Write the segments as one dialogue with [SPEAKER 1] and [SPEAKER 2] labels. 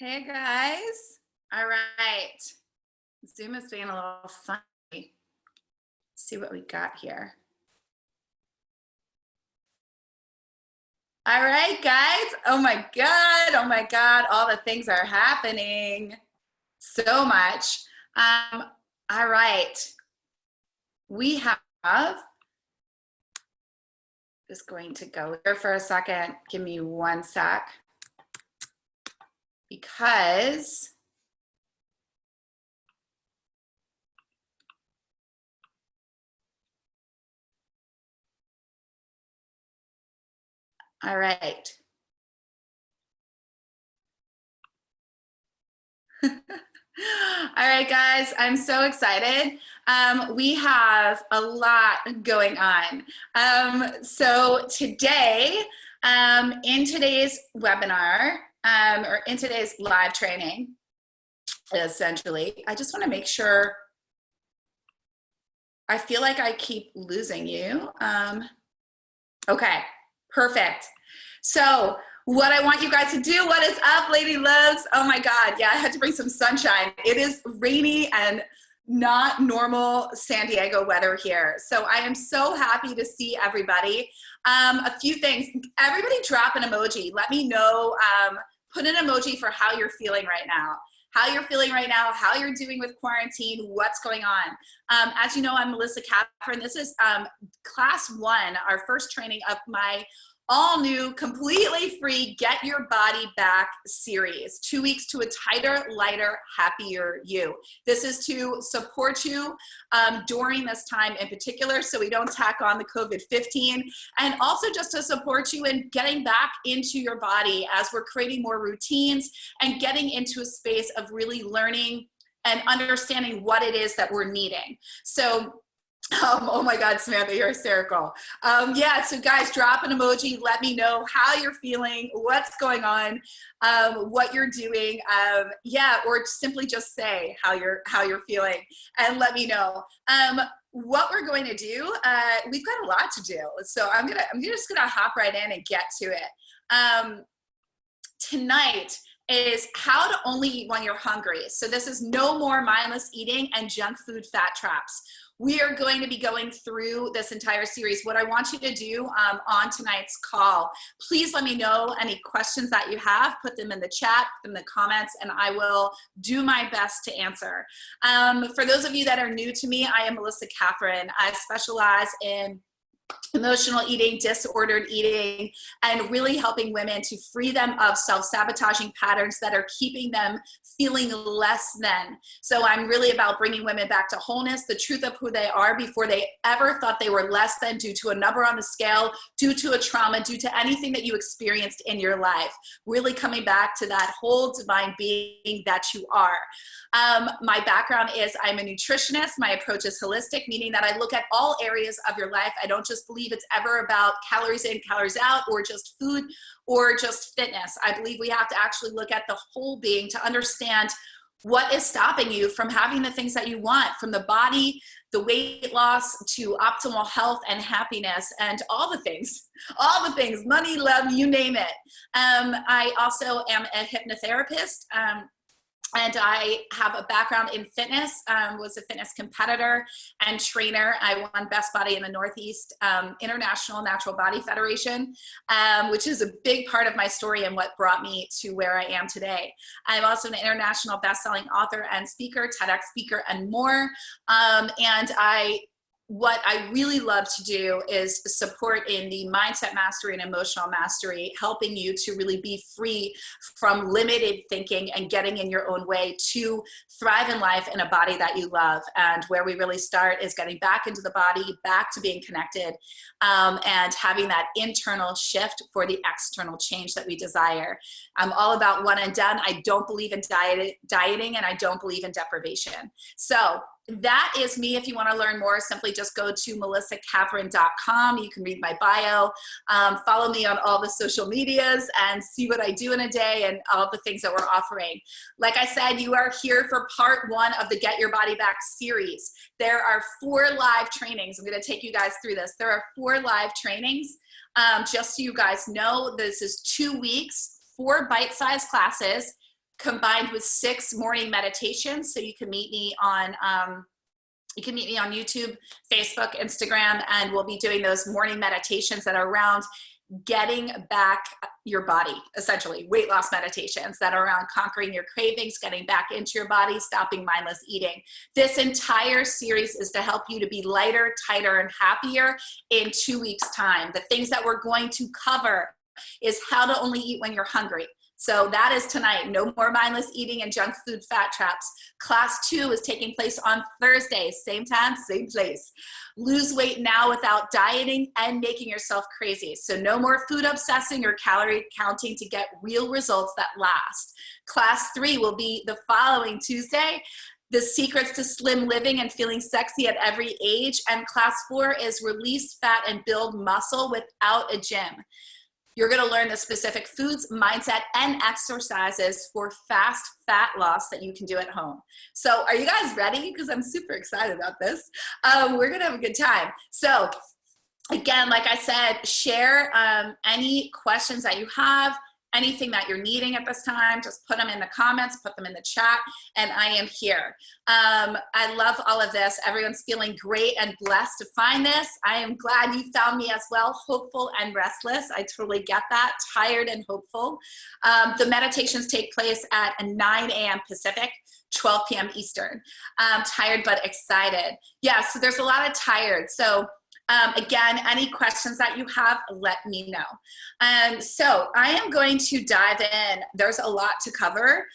[SPEAKER 1] Hey guys. All right. Zoom is being a little funny. Let's see what we got here. All right, guys. Oh my God. Oh my God. All the things are happening so much. All right. We have, just going to go here for a second. Give me one sec. Because all right. All right, guys, I'm so excited. We have a lot going on. So today, in today's webinar, or in today's live training, essentially, I just want to make sure. I feel like I keep losing you. Okay, perfect. So what I want you guys to do, what is up, Lady Loves? Oh my God, yeah, I had to bring some sunshine. It is rainy and not normal San Diego weather here. So I am so happy to see everybody. A few things, everybody drop an emoji. Let me know, put an emoji for how you're feeling right now. How you're feeling right now, how you're doing with quarantine, what's going on. As you know, I'm Melissa Kathryn. This is class 1, our first training of my all new, completely free Get Your Body Back series. 2 weeks to a tighter, lighter, happier you. This is to support you during this time in particular, so we don't tack on the COVID-15, and also just to support you in getting back into your body as we're creating more routines and getting into a space of really learning and understanding what it is that we're needing. So oh my God, Samantha, you're hysterical. Yeah, so guys, drop an emoji. Let me know how you're feeling, what's going on, what you're doing. Yeah, or simply just say how you're feeling and let me know. What we're going to do, we've got a lot to do. So I'm just gonna hop right in and get to it. Tonight is how to only eat when you're hungry. So this is no more mindless eating and junk food fat traps. We are going to be going through this entire series. What I want you to do on tonight's call, please let me know any questions that you have, put them in the chat, put them in the comments, and I will do my best to answer. For those of you that are new to me, I am Melissa Kathryn. I specialize in emotional eating, disordered eating, and really helping women to free them of self-sabotaging patterns that are keeping them feeling less than. So I'm really about bringing women back to wholeness, the truth of who they are before they ever thought they were less than due to a number on the scale, due to a trauma, due to anything that you experienced in your life. Really coming back to that whole divine being that you are. My background is I'm a nutritionist. My approach is holistic, meaning that I look at all areas of your life. I don't just believe it's ever about calories in, calories out, or just food, or just fitness. I believe we have to actually look at the whole being to understand what is stopping you from having the things that you want, from the body, the weight loss, to optimal health and happiness, and all the things, money, love, you name it. I also am a hypnotherapist. And I have a background in fitness, was a fitness competitor and trainer. I won Best Body in the Northeast International Natural Body Federation, which is a big part of my story and what brought me to where I am today. I'm also an international best-selling author and speaker, TEDx speaker, and more. What I really love to do is support in the mindset mastery and emotional mastery, helping you to really be free from limited thinking and getting in your own way to thrive in life in a body that you love. And where we really start is getting back into the body, back to being connected, and having that internal shift for the external change that we desire. I'm all about one and done. I don't believe in dieting, and I don't believe in deprivation. So that is me. If you want to learn more, simply just go to melissakathryn.com. You can read my bio, follow me on all the social medias, and see what I do in a day and all the things that we're offering. Like I said, you are here for part 1 of the Get Your Body Back series. There are 4 live trainings. I'm going to take you guys through this. There are 4 live trainings. Just so you guys know, this is 2 weeks, 4 bite-sized classes, combined with 6 morning meditations. So you can meet me on YouTube, Facebook, Instagram, and we'll be doing those morning meditations that are around getting back your body, essentially weight loss meditations that are around conquering your cravings, getting back into your body, stopping mindless eating. This entire series is to help you to be lighter, tighter, and happier in 2 weeks' time. The things that we're going to cover is how to only eat when you're hungry. So that is tonight. No more mindless eating and junk food fat traps. Class 2 is taking place on Thursday, same time, same place. Lose weight now without dieting and making yourself crazy. So no more food obsessing or calorie counting to get real results that last. Class 3 will be the following Tuesday. The secrets to slim living and feeling sexy at every age. And class 4 is release fat and build muscle without a gym. You're going to learn the specific foods, mindset, and exercises for fast fat loss that you can do at home. So are you guys ready? Because I'm super excited about this. We're going to have a good time. So again, like I said, share any questions that you have, anything that you're needing at this time, just put them in the comments, put them in the chat, and I am here. I love all of this. Everyone's feeling great and blessed to find this. I am glad you found me as well, hopeful and restless. I totally get that, tired and hopeful. The meditations take place at 9 a.m. Pacific, 12 p.m. Eastern. Tired but excited. Yeah, so there's a lot of tired. So again, any questions that you have, let me know. So I am going to dive in. There's a lot to cover.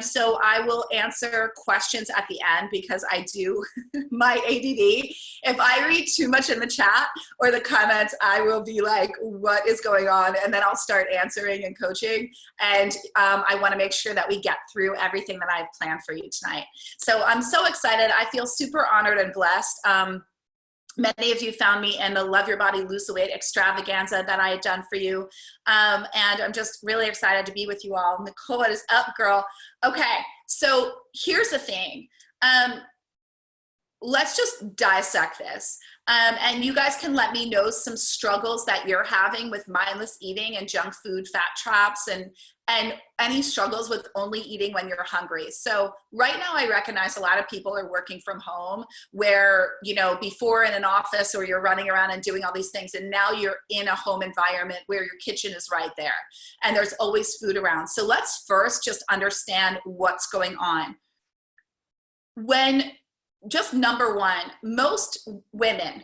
[SPEAKER 1] So I will answer questions at the end because I do my ADD. If I read too much in the chat or the comments, I will be like, what is going on? And then I'll start answering and coaching. And I want to make sure that we get through everything that I've planned for you tonight. So I'm so excited. I feel super honored and blessed. Many of you found me in the Love Your Body, Lose the Weight extravaganza that I had done for you. And I'm just really excited to be with you all. Nicole, what is up, girl? Okay, so here's the thing. Let's just dissect this. And you guys can let me know some struggles that you're having with mindless eating and junk food, fat traps, and any struggles with only eating when you're hungry. So right now I recognize a lot of people are working from home where, you know, before in an office or you're running around and doing all these things, and now you're in a home environment where your kitchen is right there and there's always food around. So let's first just understand what's going on. Just number one, most women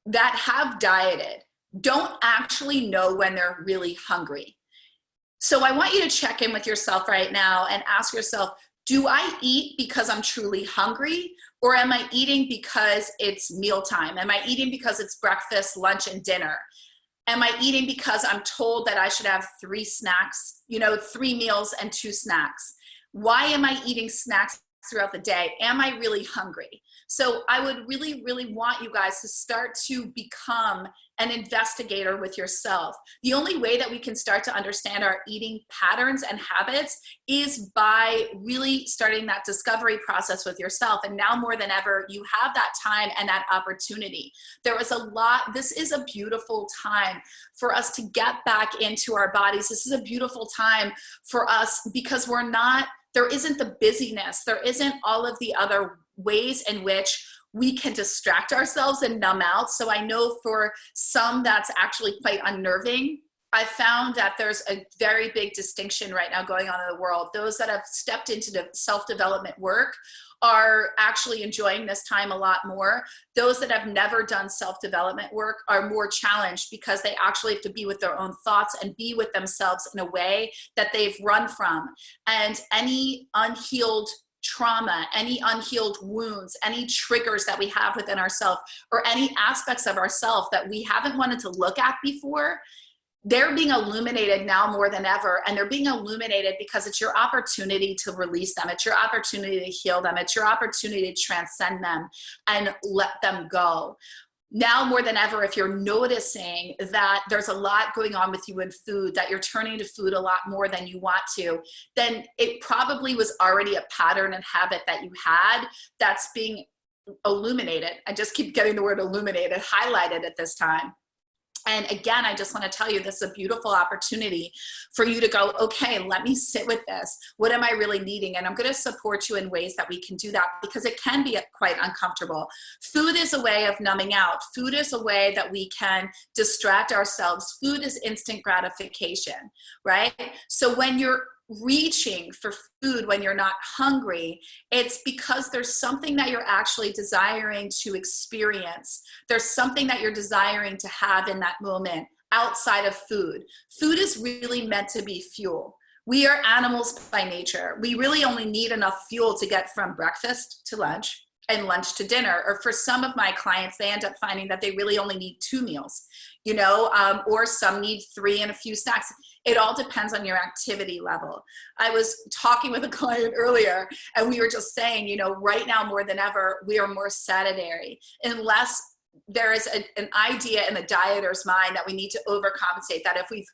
[SPEAKER 1] that have dieted don't actually know when they're really hungry. So I want you to check in with yourself right now and ask yourself, do I eat because I'm truly hungry, or am I eating because it's mealtime? Am I eating because it's breakfast, lunch, and dinner? Am I eating because I'm told that I should have 3 snacks, 3 meals and 2 snacks? Why am I eating snacks throughout the day? Am I really hungry? So I would really, really want you guys to start to become an investigator with yourself. The only way that we can start to understand our eating patterns and habits is by really starting that discovery process with yourself. And now more than ever, you have that time and that opportunity. There is a lot, this is a beautiful time for us to get back into our bodies. This is a beautiful time for us because there isn't the busyness. There isn't all of the other ways in which we can distract ourselves and numb out. So I know for some that's actually quite unnerving. I found that there's a very big distinction right now going on in the world. Those that have stepped into the self-development work are actually enjoying this time a lot more. Those that have never done self-development work are more challenged because they actually have to be with their own thoughts and be with themselves in a way that they've run from. And any unhealed trauma, any unhealed wounds, any triggers that we have within ourselves, or any aspects of ourselves that we haven't wanted to look at before, they're being illuminated now more than ever. And they're being illuminated because it's your opportunity to release them. It's your opportunity to heal them. It's your opportunity to transcend them and let them go. Now more than ever, if you're noticing that there's a lot going on with you in food, that you're turning to food a lot more than you want to, then it probably was already a pattern and habit that you had that's being illuminated. I just keep getting the word illuminated, highlighted at this time. And again, I just want to tell you, this is a beautiful opportunity for you to go, okay, let me sit with this. What am I really needing? And I'm going to support you in ways that we can do that, because it can be quite uncomfortable. Food is a way of numbing out. Food is a way that we can distract ourselves. Food is instant gratification, right? So when you're reaching for food, when you're not hungry, it's because there's something that you're actually desiring to experience. There's something that you're desiring to have in that moment outside of food. Food is really meant to be fuel. We are animals by nature. We really only need enough fuel to get from breakfast to lunch and lunch to dinner. Or for some of my clients, they end up finding that they really only need 2 meals, you know, or some need 3 and a few snacks. It all depends on your activity level. I was talking with a client earlier, and we were just saying, you know, right now more than ever, we are more sedentary. Unless there is an idea in the dieter's mind that we need to overcompensate, that if we've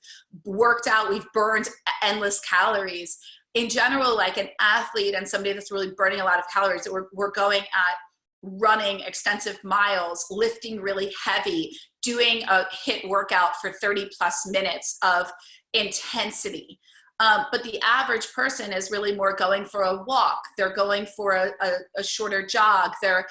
[SPEAKER 1] worked out, we've burned endless calories. In general, like an athlete and somebody that's really burning a lot of calories, we're going at running extensive miles, lifting really heavy, doing a HIIT workout for 30 plus minutes of intensity. But the average person is really more going for a walk. They're going for a shorter jog. They're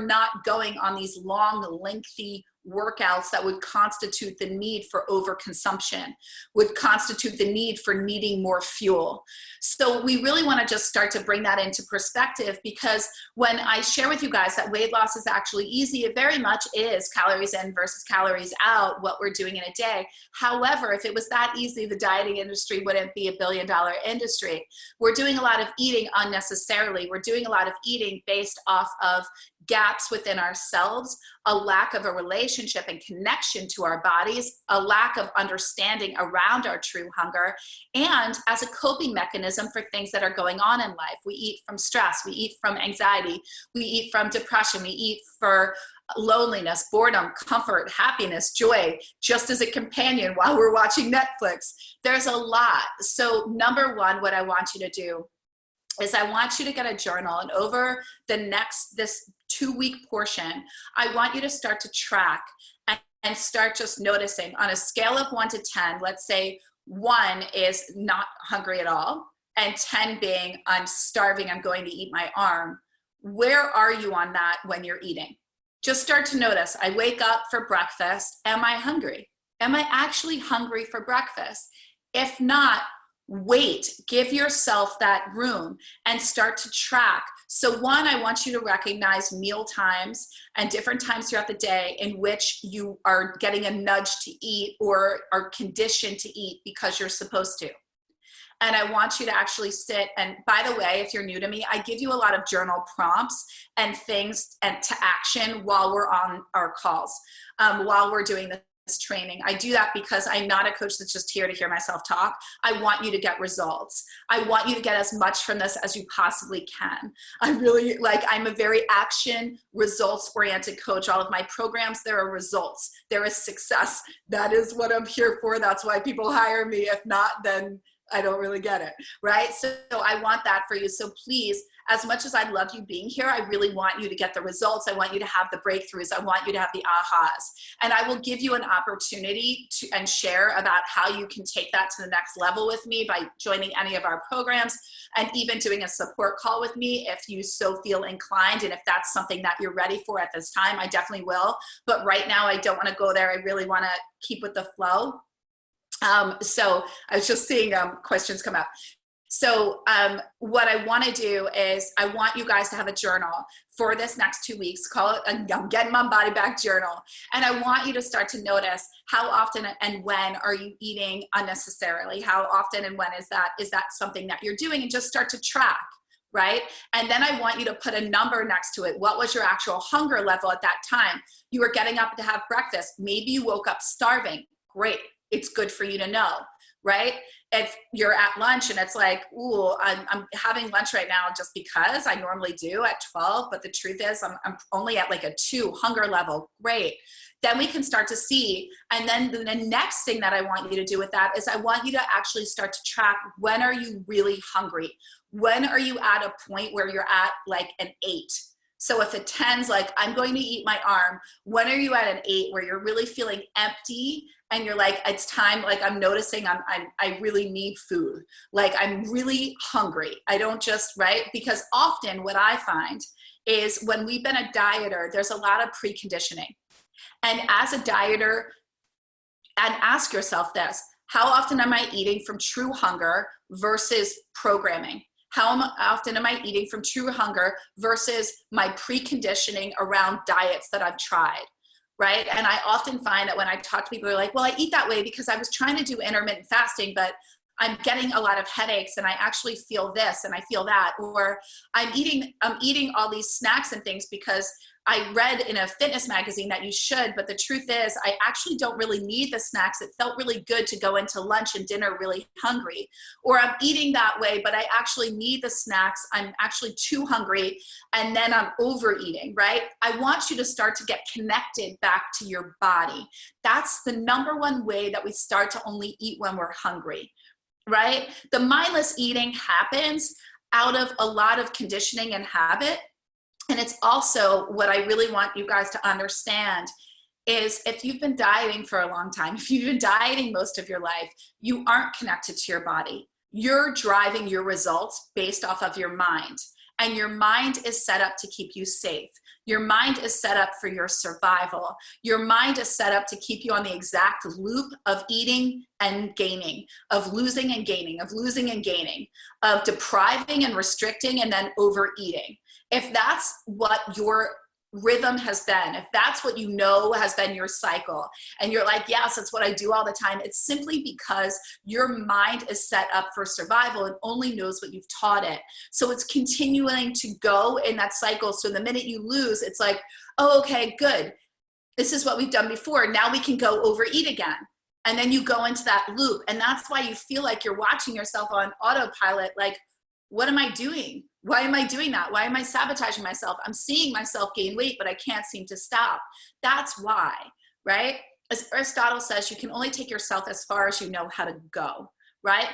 [SPEAKER 1] not going on these long, lengthy workouts that would constitute the need for overconsumption, would constitute the need for needing more fuel. So we really want to just start to bring that into perspective, because when I share with you guys that weight loss is actually easy, it very much is calories in versus calories out, what we're doing in a day. However, if it was that easy, the dieting industry wouldn't be $1 billion industry. We're doing a lot of eating unnecessarily. We're doing a lot of eating based off of gaps within ourselves, a lack of a relationship and connection to our bodies, a lack of understanding around our true hunger, and as a coping mechanism for things that are going on in life. We eat from stress, we eat from anxiety, we eat from depression, we eat for loneliness, boredom, comfort, happiness, joy, just as a companion while we're watching Netflix. There's a lot. So number one, what I want you to do is I want you to get a journal, and over this 2-week portion, I want you to start to track and start just noticing on a scale of 1 to 10, let's say 1 is not hungry at all, and 10 being I'm starving, I'm going to eat my arm. Where are you on that when you're eating? Just start to notice. I wake up for breakfast. Am I hungry? Am I actually hungry for breakfast? If not, wait, give yourself that room and start to track. So 1, I want you to recognize meal times and different times throughout the day in which you are getting a nudge to eat or are conditioned to eat because you're supposed to. And I want you to actually sit, and by the way, if you're new to me, I give you a lot of journal prompts and things and to action while we're on our calls, while we're doing this training. I do that because I'm not a coach that's just here to hear myself talk. I want you to get results. I want you to get as much from this as you possibly can. I'm a very action, results oriented coach. All of my programs, there are results. There is success. That is what I'm here for. That's why people hire me. If not, then I don't really get it, right? So I want that for you. So please, as much as I love you being here, I really want you to get the results. I want you to have the breakthroughs. I want you to have the ahas. And I will give you an opportunity to and share about how you can take that to the next level with me by joining any of our programs and even doing a support call with me if you so feel inclined. And if that's something that you're ready for at this time, I definitely will. But right now, I don't want to go there. I really want to keep with the flow. So I was just seeing questions come up. So what I want to do is I want you guys to have a journal for this next 2 weeks. Call it a Get My Body Back journal. And I want you to start to notice how often and when are you eating unnecessarily? How often and when is that something that you're doing? And just start to track. Right? And then I want you to put a number next to it. What was your actual hunger level at that time? You were getting up to have breakfast. Maybe you woke up starving. Great. It's good for you to know, right? If you're at lunch and it's like, ooh, I'm having lunch right now just because I normally do at 12, but the truth is I'm only at like a 2 hunger level. Great. Then we can start to see. And then the next thing that I want you to do with that is I want you to actually start to track, when are you really hungry? When are you at a point where you're at like an 8? So if a 10's like, I'm going to eat my arm, when are you at an 8 where you're really feeling empty and you're like, it's time, like I'm noticing I really need food. Like I'm really hungry. I don't just, right? Because often what I find is when we've been a dieter, there's a lot of preconditioning. And as a dieter, and ask yourself this, how often am I eating from true hunger versus programming? How often am I eating from true hunger versus my preconditioning around diets that I've tried, right? And I often find that when I talk to people, they're like, well, I eat that way because I was trying to do intermittent fasting, but I'm getting a lot of headaches and I actually feel this and I feel that, or I'm eating all these snacks and things because I read in a fitness magazine that you should, but the truth is I actually don't really need the snacks. It felt really good to go into lunch and dinner really hungry, or I'm eating that way, but I actually need the snacks. I'm actually too hungry and then I'm overeating, right? I want you to start to get connected back to your body. That's the number one way that we start to only eat when we're hungry, right? The mindless eating happens out of a lot of conditioning and habit. And it's also what I really want you guys to understand is if you've been dieting for a long time, if you've been dieting most of your life, you aren't connected to your body. You're driving your results based off of your mind. And your mind is set up to keep you safe. Your mind is set up for your survival. Your mind is set up to keep you on the exact loop of eating and gaining, of losing and gaining, of losing and gaining, of depriving and restricting and then overeating. If that's what your rhythm has been, if that's what you know has been your cycle, and you're like, yes, that's what I do all the time, it's simply because your mind is set up for survival and only knows what you've taught it. So it's continuing to go in that cycle. So the minute you lose, it's like, oh, okay, good. This is what we've done before. Now we can go overeat again. And then you go into that loop. And that's why you feel like you're watching yourself on autopilot, like, what am I doing? Why am I doing that? Why am I sabotaging myself? I'm seeing myself gain weight, but I can't seem to stop. That's why, right? As Aristotle says, you can only take yourself as far as you know how to go, right?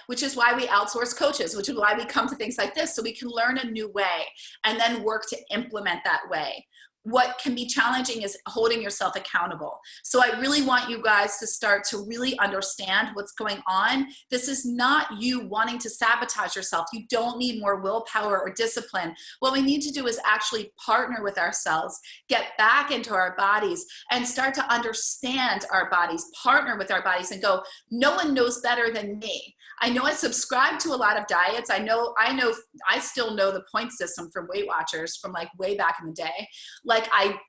[SPEAKER 1] Which is why we outsource coaches, which is why we come to things like this, so we can learn a new way and then work to implement that way. What can be challenging is holding yourself accountable. So I really want you guys to start to really understand what's going on. This is not you wanting to sabotage yourself. You don't need more willpower or discipline. What we need to do is actually partner with ourselves, get back into our bodies and start to understand our bodies, partner with our bodies and go, no one knows better than me. I know I subscribe to a lot of diets. I still know the point system from Weight Watchers from like way back in the day. Like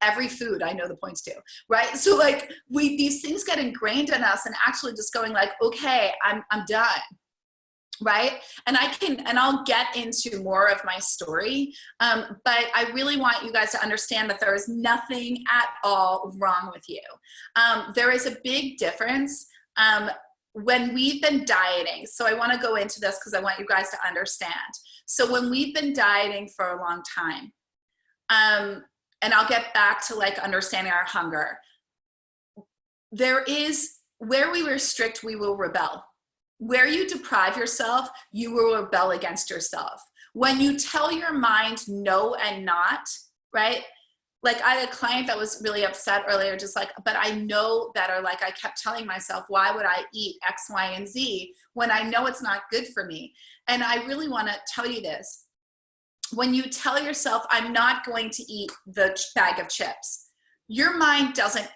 [SPEAKER 1] every food I know the points to, right? So like these things get ingrained in us and actually just going like, okay, I'm done, right? And I'll get into more of my story, but I really want you guys to understand that there is nothing at all wrong with you. There is a big difference when we've been dieting. So I want to go into this because I want you guys to understand. So when we've been dieting for a long time, and I'll get back to like understanding our hunger. There is where we restrict, we will rebel. Where you deprive yourself, you will rebel against yourself. When you tell your mind no and not, right? Like I had a client that was really upset earlier, just like, but I know better. Like I kept telling myself, why would I eat X, Y, and Z when I know it's not good for me? And I really want to tell you this. When you tell yourself, I'm not going to eat the bag of chips, your mind doesn't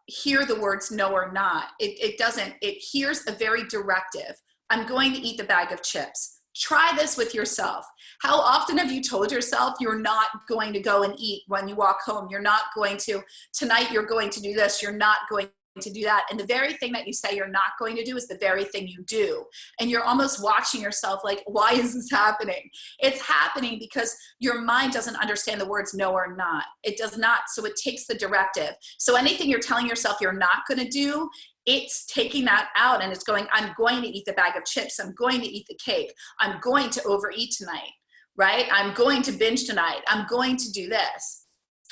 [SPEAKER 1] hear the words no or not. It hears a very directive. I'm going to eat the bag of chips. Try this with yourself. How often have you told yourself you're not going to go and eat when you walk home? You're not going to, tonight you're going to do this, you're not going to do that. And the very thing that you say you're not going to do is the very thing you do. And you're almost watching yourself like, why is this happening? It's happening because your mind doesn't understand the words no or not. It does not. So it takes the directive. So anything you're telling yourself you're not going to do, it's taking that out and it's going, I'm going to eat the bag of chips. I'm going to eat the cake. I'm going to overeat tonight, right? I'm going to binge tonight. I'm going to do this.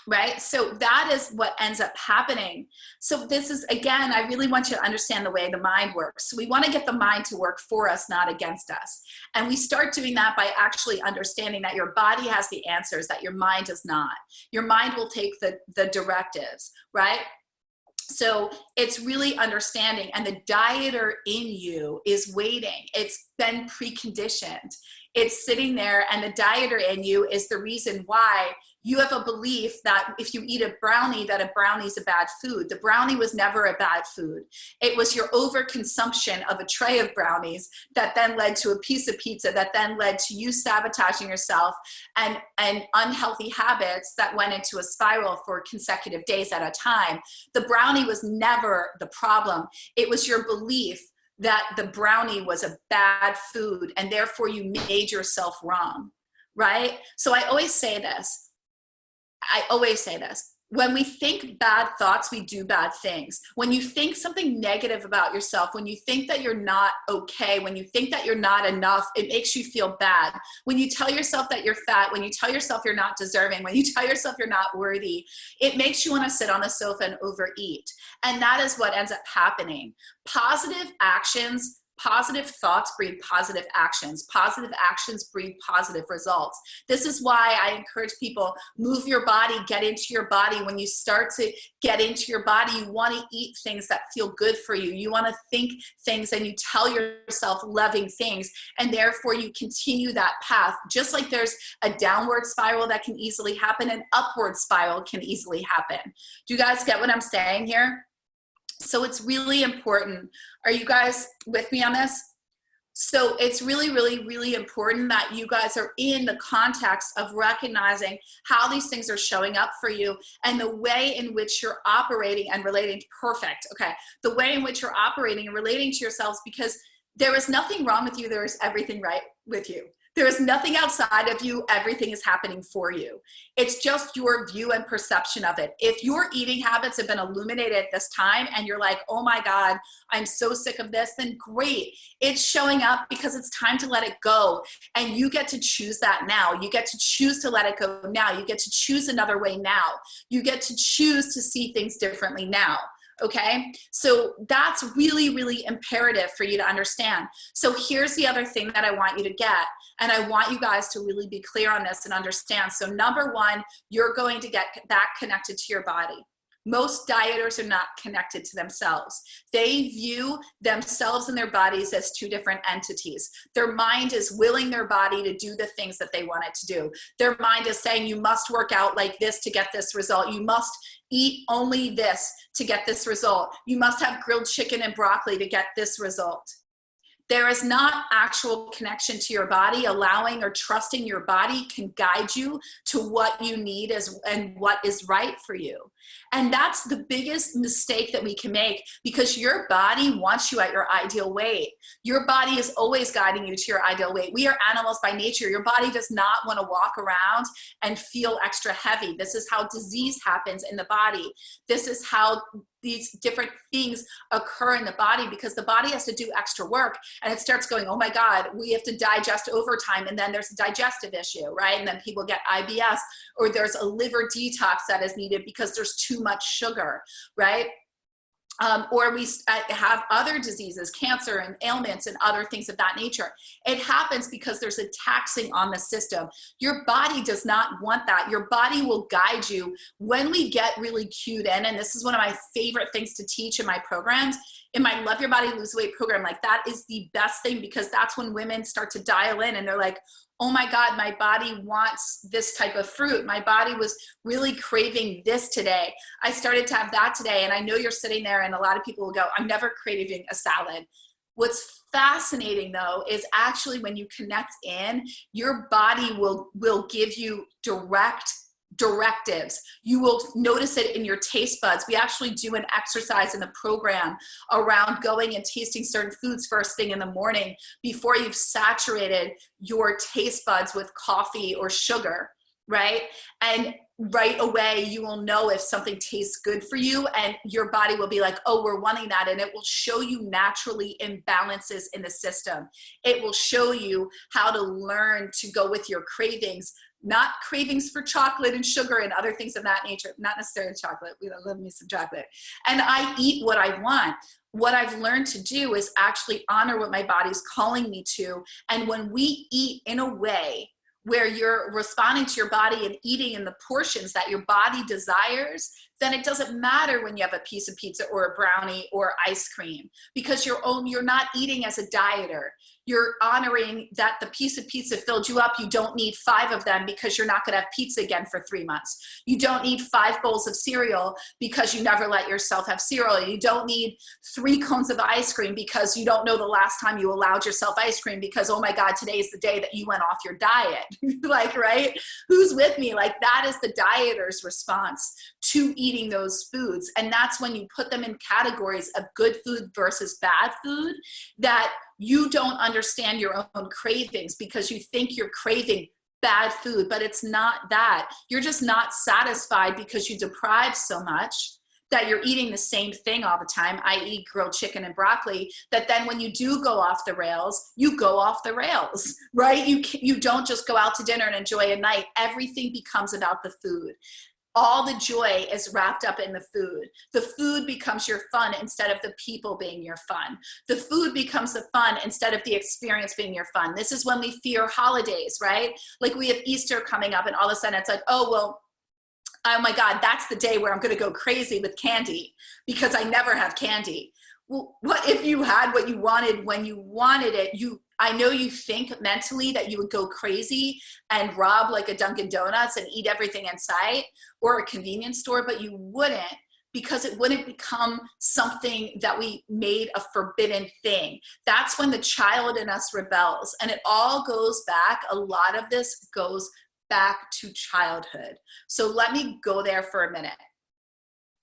[SPEAKER 1] right? So that is what ends up happening. So this is, again, I really want you to understand the way the mind works. So we want to get the mind to work for us, not against us. And we start doing that by actually understanding that your body has the answers, that your mind does not. Your mind will take the directives, right? So it's really understanding, and the dieter in you is waiting. It's been preconditioned. It's sitting there, and the dieter in you is the reason why you have a belief that if you eat a brownie, that a brownie is a bad food. The brownie was never a bad food. It was your overconsumption of a tray of brownies that then led to a piece of pizza, that then led to you sabotaging yourself, and unhealthy habits that went into a spiral for consecutive days at a time. The brownie was never the problem. It was your belief that the brownie was a bad food, and therefore you made yourself wrong, right? So I always say this. When we think bad thoughts, we do bad things. When you think something negative about yourself, when you think that you're not okay, when you think that you're not enough, it makes you feel bad. When you tell yourself that you're fat, when you tell yourself you're not deserving, when you tell yourself you're not worthy, it makes you want to sit on the sofa and overeat. And that is what ends up happening. Positive actions, positive thoughts breed positive actions. Positive actions breed positive results. This is why I encourage people, move your body, get into your body. When you start to get into your body, you want to eat things that feel good for you. You want to think things, and you tell yourself loving things, and therefore you continue that path. Just like there's a downward spiral that can easily happen, an upward spiral can easily happen. Do you guys get what I'm saying here? So it's really important. Are you guys with me on this? So it's really, really, really important that you guys are in the context of recognizing how these things are showing up for you, and the way in which you're operating and relating. Perfect. Okay. The way in which you're operating and relating to yourselves, because there is nothing wrong with you. There is everything right with you. There is nothing outside of you. Everything is happening for you. It's just your view and perception of it. If your eating habits have been illuminated at this time and you're like, oh my God, I'm so sick of this, then great. It's showing up because it's time to let it go. And you get to choose that now. You get to choose to let it go now. You get to choose another way now. You get to choose to see things differently now. Okay, so that's really, really imperative for you to understand. So here's the other thing that I want you to get, and I want you guys to really be clear on this and understand. So number one, you're going to get back connected to your body. Most dieters are not connected to themselves. They view themselves and their bodies as two different entities. Their mind is willing their body to do the things that they want it to do. Their mind is saying, you must work out like this to get this result. You must eat only this to get this result. You must have grilled chicken and broccoli to get this result. There is not actual connection to your body. Allowing or trusting your body can guide you to what you need and what is right for you. And that's the biggest mistake that we can make, because your body wants you at your ideal weight. Your body is always guiding you to your ideal weight. We are animals by nature. Your body does not want to walk around and feel extra heavy. This is how disease happens in the body. This is how these different things occur in the body, because the body has to do extra work, and it starts going, oh my God, we have to digest overtime, and then there's a digestive issue, right? And then people get IBS, or there's a liver detox that is needed because there's too much sugar, right? Or we have other diseases, cancer and ailments and other things of that nature. It happens because there's a taxing on the system. Your body does not want that. Your body will guide you. When we get really cued in, and this is one of my favorite things to teach in my programs, in my Love Your Body, Lose Weight program, like that is the best thing, because that's when women start to dial in and they're like, oh my God, my body wants this type of fruit. My body was really craving this today. I started to have that today. And I know you're sitting there and a lot of people will go, I'm never craving a salad. What's fascinating though, is actually when you connect in, your body will give you directives. You will notice it in your taste buds. We actually do an exercise in the program around going and tasting certain foods first thing in the morning before you've saturated your taste buds with coffee or sugar, right? And right away, you will know if something tastes good for you, and your body will be like, oh, we're wanting that. And it will show you naturally imbalances in the system. It will show you how to learn to go with your cravings not cravings for chocolate and sugar and other things of that nature, not necessarily chocolate. We love me some chocolate. And I eat what I want. What I've learned to do is actually honor what my body's calling me to. And when we eat in a way where you're responding to your body and eating in the portions that your body desires, then it doesn't matter when you have a piece of pizza or a brownie or ice cream, because you're not eating as a dieter. You're honoring that the piece of pizza filled you up. You don't need 5 of them because you're not going to have pizza again for 3 months. You don't need 5 bowls of cereal because you never let yourself have cereal. You don't need 3 cones of ice cream because you don't know the last time you allowed yourself ice cream, because, oh my God, today is the day that you went off your diet. Like, right? Who's with me? Like, that is the dieter's response to eating those foods. And that's when you put them in categories of good food versus bad food, that you don't understand your own cravings because you think you're craving bad food, but it's not that. You're just not satisfied because you deprive so much that you're eating the same thing all the time, i.e. grilled chicken and broccoli, that then when you do go off the rails, you go off the rails, right? You don't just go out to dinner and enjoy a night. Everything becomes about the food. All the joy is wrapped up in the food. The food becomes your fun instead of the people being your fun. The food becomes the fun instead of the experience being your fun. This is when we fear holidays, right? Like, we have Easter coming up and all of a sudden it's like, oh, well, oh my God, that's the day where I'm going to go crazy with candy because I never have candy. Well, what if you had what you wanted when you wanted it? I know you think mentally that you would go crazy and rob like a Dunkin' Donuts and eat everything in sight, or a convenience store, but you wouldn't, because it wouldn't become something that we made a forbidden thing. That's when the child in us rebels. And it all goes back, a lot of this goes back to childhood. So let me go there for a minute.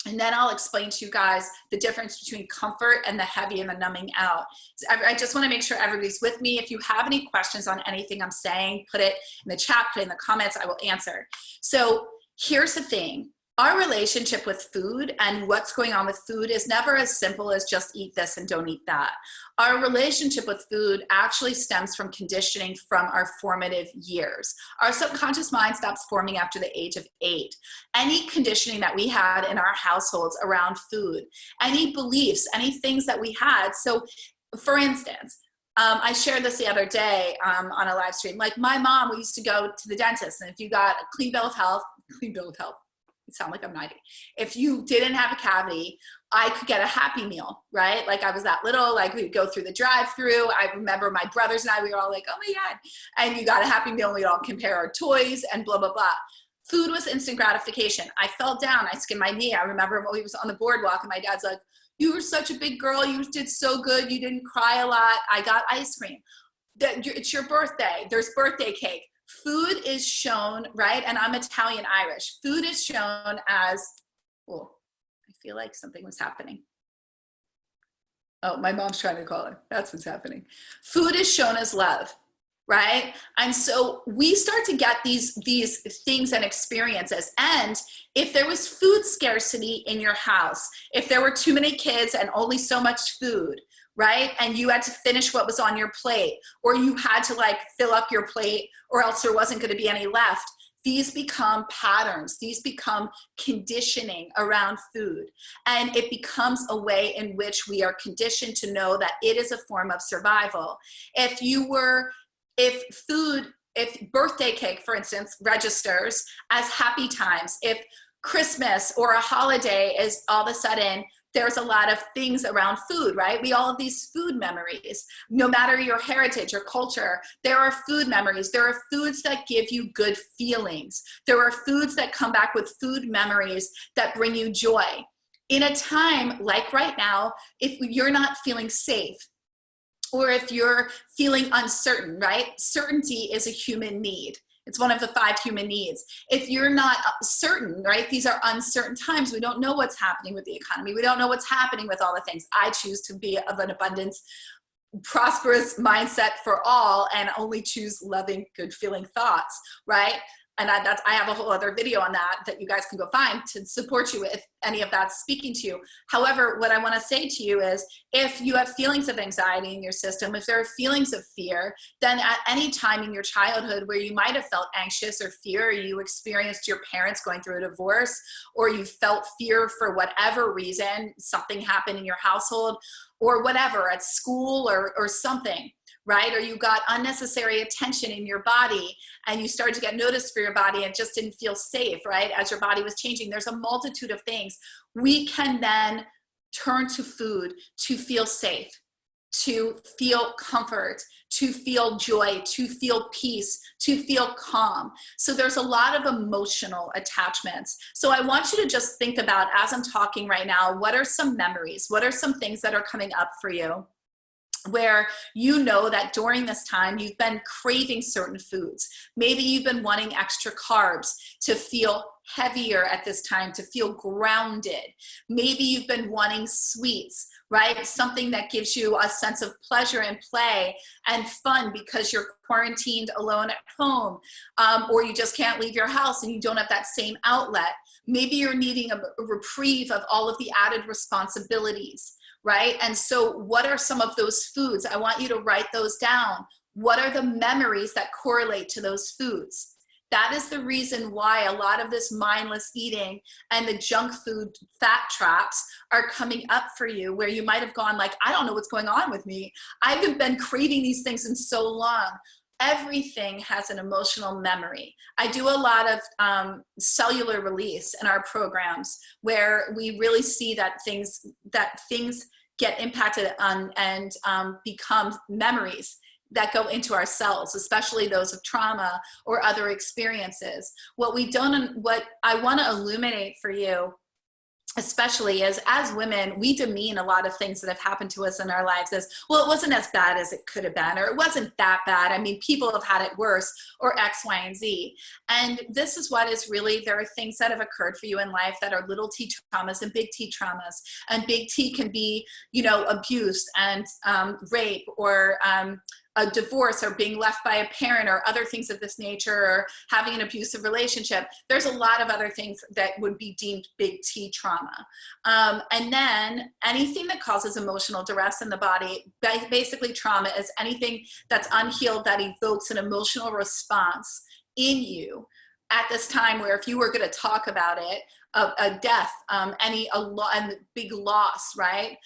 [SPEAKER 1] And then I'll explain to you guys the difference between comfort and the heavy and the numbing out. I just want to make sure everybody's with me. If you have any questions on anything I'm saying, put it in the chat, put it in the comments, I will answer. So here's the thing. Our relationship with food and what's going on with food is never as simple as just eat this and don't eat that. Our relationship with food actually stems from conditioning from our formative years. Our subconscious mind stops forming after the age of 8. Any conditioning that we had in our households around food, any beliefs, any things that we had. So for instance, I shared this the other day on a live stream. Like, my mom, we used to go to the dentist, and if you got a clean bill of health, sound like I'm 90. If you didn't have a cavity, I could get a Happy Meal, right? Like, I was that little, like, we'd go through the drive-through. I remember my brothers and I, we were all like, oh my God. And you got a Happy Meal, and we'd all compare our toys and blah, blah, blah. Food was instant gratification. I fell down, I skinned my knee. I remember when we was on the boardwalk and my dad's like, you were such a big girl. You did so good. You didn't cry a lot. I got ice cream. It's your birthday. There's birthday cake. Food is shown, right? And I'm Italian Irish. Food is shown as, oh, I feel like something was happening. Oh, my mom's trying to call it. That's what's happening. Food is shown as love, right? And so we start to get these things and experiences. And if there was food scarcity in your house, if there were too many kids and only so much food, right? And you had to finish what was on your plate, or you had to like fill up your plate, or else there wasn't going to be any left. These become patterns. These become conditioning around food. And it becomes a way in which we are conditioned to know that it is a form of survival. If birthday cake, for instance, registers as happy times, if Christmas or a holiday is all of a sudden, there's a lot of things around food, right? We all have these food memories. No matter your heritage or culture, there are food memories. There are foods that give you good feelings. There are foods that come back with food memories that bring you joy. In a time like right now, if you're not feeling safe, or if you're feeling uncertain, right? Certainty is a human need. It's one of the 5 human needs. If you're not certain, right? These are uncertain times. We don't know what's happening with the economy. We don't know what's happening with all the things. I choose to be of an abundance, prosperous mindset for all, and only choose loving, good feeling thoughts, right? And I have a whole other video on that you guys can go find to support you if any of that's speaking to you. However, what I want to say to you is, if you have feelings of anxiety in your system, if there are feelings of fear, then at any time in your childhood where you might have felt anxious or fear, or you experienced your parents going through a divorce, or you felt fear for whatever reason, something happened in your household or whatever at school or something, right? Or you got unnecessary attention in your body and you started to get noticed for your body and just didn't feel safe, right? As your body was changing, there's a multitude of things. We can then turn to food to feel safe, to feel comfort, to feel joy, to feel peace, to feel calm. So there's a lot of emotional attachments. So I want you to just think about, as I'm talking right now, what are some memories? What are some things that are coming up for you where you know that during this time you've been craving certain foods? Maybe you've been wanting extra carbs to feel heavier at this time, to feel grounded. Maybe you've been wanting sweets, right? Something that gives you a sense of pleasure and play and fun because you're quarantined alone at home, or you just can't leave your house and you don't have that same outlet. Maybe you're needing a reprieve of all of the added responsibilities, right? And so what are some of those foods? I want you to write those down. What are the memories that correlate to those foods? That is the reason why a lot of this mindless eating and the junk food fat traps are coming up for you, where you might have gone like, I don't know what's going on with me. I haven't been craving these things in so long. Everything has an emotional memory. I do a lot of cellular release in our programs where we really see that things get impacted on and become memories that go into our cells, especially those of trauma or other experiences. What I want to illuminate for you, especially is, as women, we demean a lot of things that have happened to us in our lives as, well, it wasn't as bad as it could have been, or it wasn't that bad. I mean, people have had it worse, or X, Y, and Z. And this is what is really, there are things that have occurred for you in life that are little t traumas and big T traumas. And big T can be, abuse and rape, or a divorce, or being left by a parent, or other things of this nature, or having an abusive relationship. There's a lot of other things that would be deemed big T trauma. And then anything that causes emotional duress in the body, basically trauma is anything that's unhealed that evokes an emotional response in you at this time, where if you were going to talk about it, a death, a big loss, right?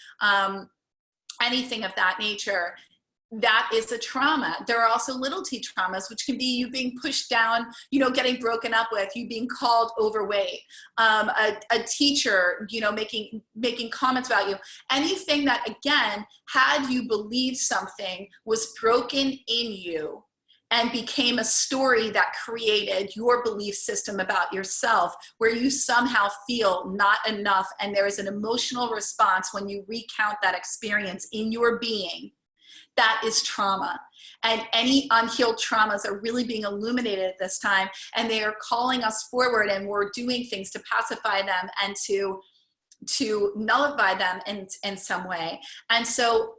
[SPEAKER 1] Anything of that nature, that is a trauma. There are also little T traumas, which can be you being pushed down, getting broken up with, you being called overweight, a teacher, making comments about you. Anything that, again, had you believed something was broken in you and became a story that created your belief system about yourself, where you somehow feel not enough, and there is an emotional response when you recount that experience in your being. That is trauma. And any unhealed traumas are really being illuminated at this time, and they are calling us forward, and we're doing things to pacify them and to nullify them in some way. And so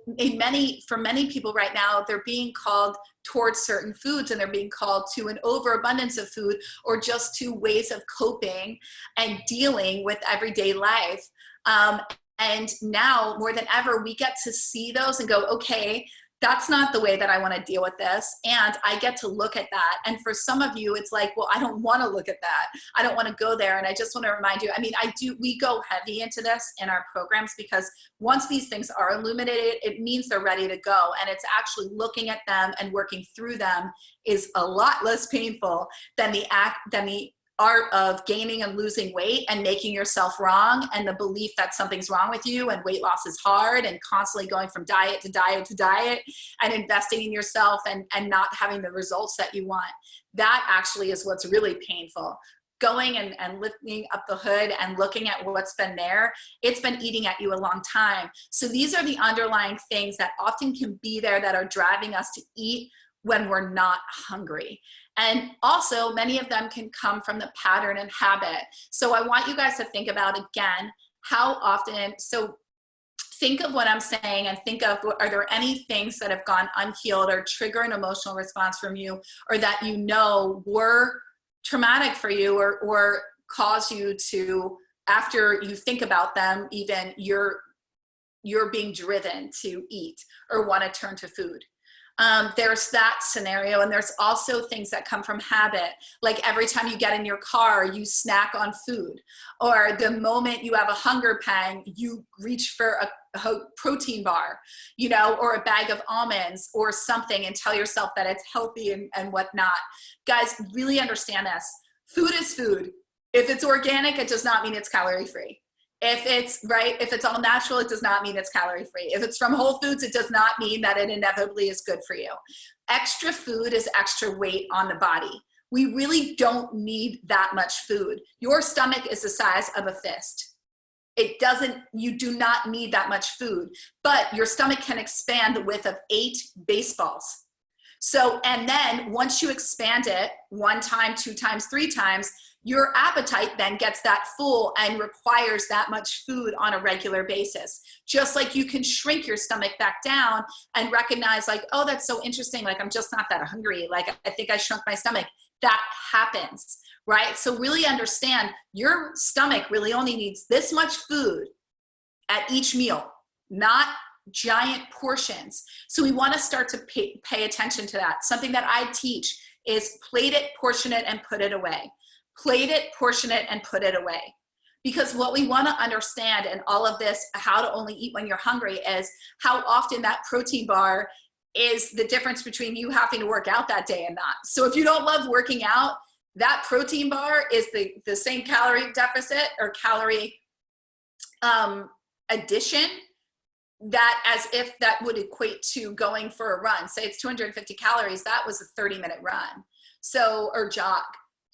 [SPEAKER 1] for many people right now, they're being called towards certain foods, and they're being called to an overabundance of food, or just to ways of coping and dealing with everyday life. And now more than ever, we get to see those and go, okay, that's not the way that I want to deal with this. And I get to look at that. And for some of you, it's like, well, I don't want to look at that. I don't want to go there. And I just want to remind you, we go heavy into this in our programs, because once these things are illuminated, it means they're ready to go. And it's actually looking at them and working through them is a lot less painful than the art of gaining and losing weight and making yourself wrong, and the belief that something's wrong with you, and weight loss is hard, and constantly going from diet to diet to diet, and investing in yourself and not having the results that you want. That actually is what's really painful. Going and lifting up the hood and looking at what's been there, it's been eating at you a long time. So these are the underlying things that often can be there that are driving us to eat when we're not hungry. And also, many of them can come from the pattern and habit. So I want you guys to think about, again, how often, so think of what I'm saying and think of, are there any things that have gone unhealed or trigger an emotional response from you, or that were traumatic for you, or cause you to, after you think about them, even you're being driven to eat or want to turn to food. There's that scenario. And there's also things that come from habit. Like every time you get in your car, you snack on food, or the moment you have a hunger pang, you reach for a protein bar, you know, or a bag of almonds or something, and tell yourself that it's healthy and whatnot. Guys, really understand this. Food is food. If it's organic, it does not mean it's calorie free. If it's all natural, it does not mean it's calorie free. If it's from Whole Foods, it does not mean that it inevitably is good for you. Extra food is extra weight on the body. We really don't need that much food. Your stomach is the size of a fist. You do not need that much food, but your stomach can expand the width of 8 baseballs. So, and then once you expand it 1 time, 2 times, 3 times, your appetite then gets that full and requires that much food on a regular basis. Just like you can shrink your stomach back down and recognize like, oh, that's so interesting. Like, I'm just not that hungry. Like, I think I shrunk my stomach. That happens, right? So really understand your stomach really only needs this much food at each meal, not giant portions. So we want to start to pay attention to that. Something that I teach is plate it, portion it, and put it away. Plate it, portion it, and put it away. Because what we want to understand in all of this, how to only eat when you're hungry, is how often that protein bar is the difference between you having to work out that day and not. So if you don't love working out, that protein bar is the same calorie deficit or calorie addition that as if that would equate to going for a run. Say it's 250 calories, that was a 30-minute run. So, or jog.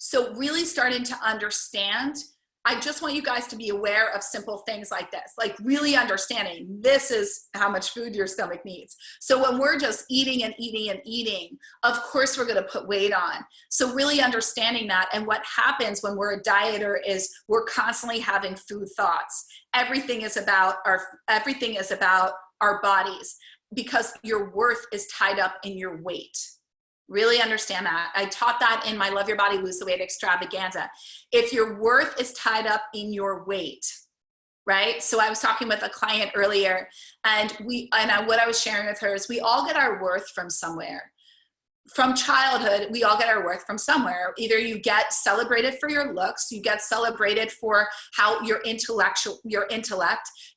[SPEAKER 1] So really starting to understand, I just want you guys to be aware of simple things like this, like really understanding this is how much food your stomach needs. So when we're just eating and eating and eating, of course we're gonna put weight on. So really understanding that, and what happens when we're a dieter is we're constantly having food thoughts. Everything is about our bodies, because your worth is tied up in your weight. Really understand that. I taught that in my Love Your Body, Lose the Weight extravaganza. If your worth is tied up in your weight, right? So I was talking with a client earlier, and what I was sharing with her is we all get our worth from somewhere. From childhood, we all get our worth from somewhere. Either you get celebrated for your looks, you get celebrated for how your intellect,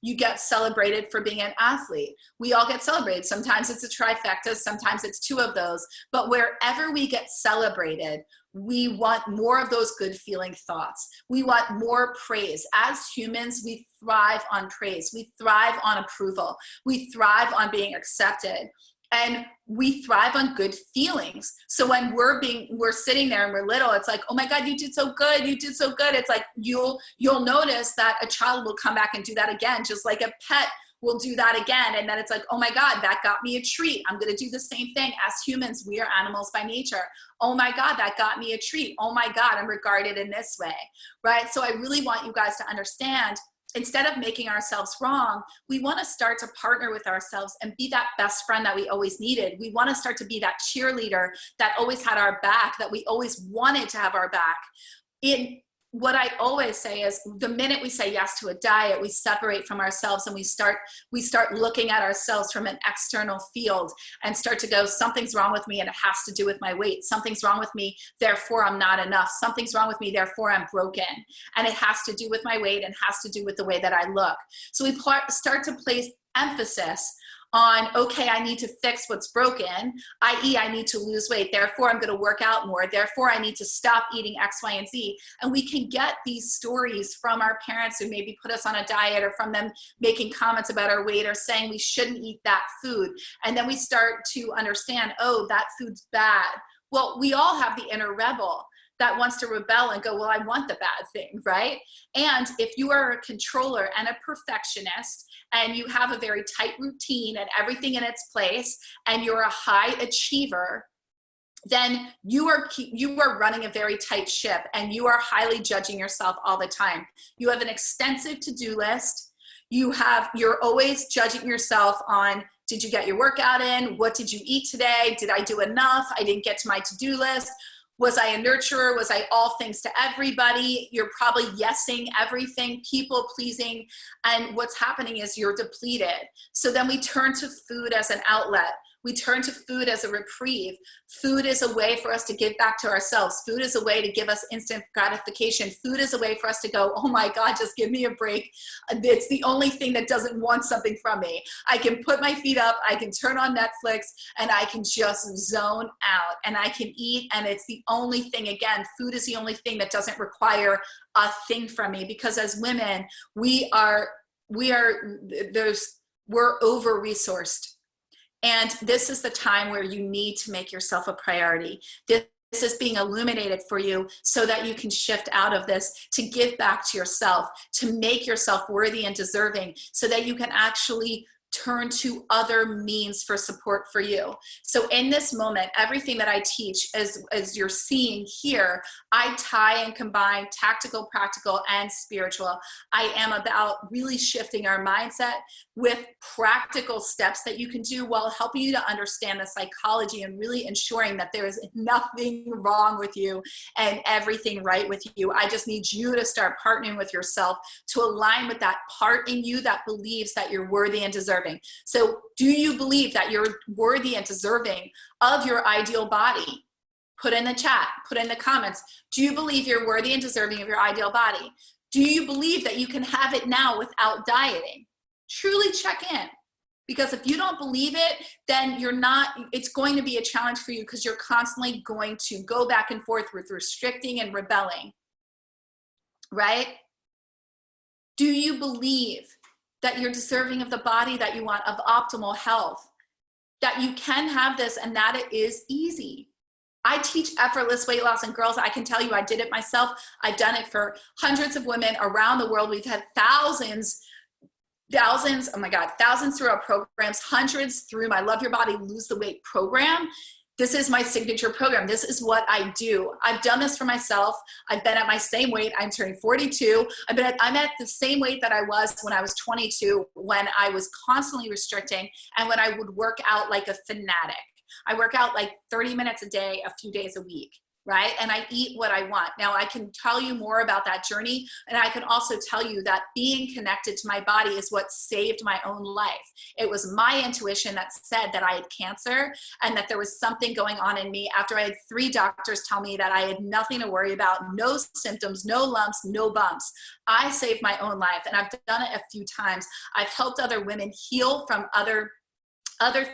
[SPEAKER 1] you get celebrated for being an athlete. We all get celebrated. Sometimes it's a trifecta, sometimes it's 2 of those. But wherever we get celebrated, we want more of those good feeling thoughts. We want more praise. As humans, we thrive on praise. We thrive on approval. We thrive on being accepted. And we thrive on good feelings. So when we're sitting there and we're little, it's like, oh my God, you did so good. You did so good. It's like, you'll notice that a child will come back and do that again, just like a pet will do that again. And then it's like, oh my God, that got me a treat. I'm going to do the same thing. As humans, we are animals by nature. Oh my God, that got me a treat. Oh my God, I'm regarded in this way, right? So I really want you guys to understand, instead of making ourselves wrong, we want to start to partner with ourselves and be that best friend that we always needed. We want to start to be that cheerleader that always had our back, that we always wanted to have our back. What I always say is, the minute we say yes to a diet, we separate from ourselves, and we start looking at ourselves from an external field and start to go, something's wrong with me and it has to do with my weight. Something's wrong with me, therefore I'm not enough. Something's wrong with me, therefore I'm broken. And it has to do with my weight and has to do with the way that I look. So we start to place emphasis on, okay, I need to fix what's broken, i.e. I need to lose weight, therefore I'm going to work out more, therefore I need to stop eating X, Y, and Z. And we can get these stories from our parents who maybe put us on a diet, or from them making comments about our weight or saying we shouldn't eat that food. And then we start to understand, oh, that food's bad. Well, we all have the inner rebel that wants to rebel and go, well, I want the bad thing, right? And if you are a controller and a perfectionist, and you have a very tight routine and everything in its place, and you're a high achiever, then you are running a very tight ship, and you are highly judging yourself all the time. You have an extensive to-do list. You're always judging yourself on, did you get your workout in? What did you eat today? Did I do enough? I didn't get to my to-do list. Was I a nurturer? Was I all things to everybody? You're probably yesing everything, people pleasing. And what's happening is you're depleted. So then we turn to food as an outlet. We turn to food as a reprieve. Food is a way for us to give back to ourselves. Food is a way to give us instant gratification. Food is a way for us to go, oh my God, just give me a break. It's the only thing that doesn't want something from me. I can put my feet up, I can turn on Netflix, and I can just zone out, and I can eat, and it's the only thing, again, food is the only thing that doesn't require a thing from me, because as women, we're over-resourced. And this is the time where you need to make yourself a priority. This is being illuminated for you so that you can shift out of this, to give back to yourself, to make yourself worthy and deserving, so that you can actually turn to other means for support for you. So in this moment, everything that I teach, as you're seeing here, I tie and combine tactical, practical, and spiritual. I am about really shifting our mindset with practical steps that you can do while helping you to understand the psychology and really ensuring that there is nothing wrong with you and everything right with you. I just need you to start partnering with yourself to align with that part in you that believes that you're worthy and deserving. So do you believe that you're worthy and deserving of your ideal body? Put in the chat, put in the comments. Do you believe you're worthy and deserving of your ideal body? Do you believe that you can have it now without dieting? Truly check in. Because if you don't believe it, then it's going to be a challenge for you, because you're constantly going to go back and forth with restricting and rebelling, right? Do you believe that you're deserving of the body that you want, of optimal health, that you can have this and that it is easy? I teach effortless weight loss, and girls, I can tell you, I did it myself. I've done it for hundreds of women around the world. We've had thousands, oh my God, thousands through our programs, hundreds through my Love Your Body, Lose the Weight program. This is my signature program. This is what I do. I've done this for myself. I've been at my same weight. I'm turning 42. I'm at the same weight that I was when I was 22, when I was constantly restricting and when I would work out like a fanatic. I work out like 30 minutes a day, a few days a week, right? And I eat what I want. Now, I can tell you more about that journey, and I can also tell you that being connected to my body is what saved my own life. It was my intuition that said that I had cancer and that there was something going on in me after I had 3 doctors tell me that I had nothing to worry about, no symptoms, no lumps, no bumps. I saved my own life, and I've done it a few times. I've helped other women heal from other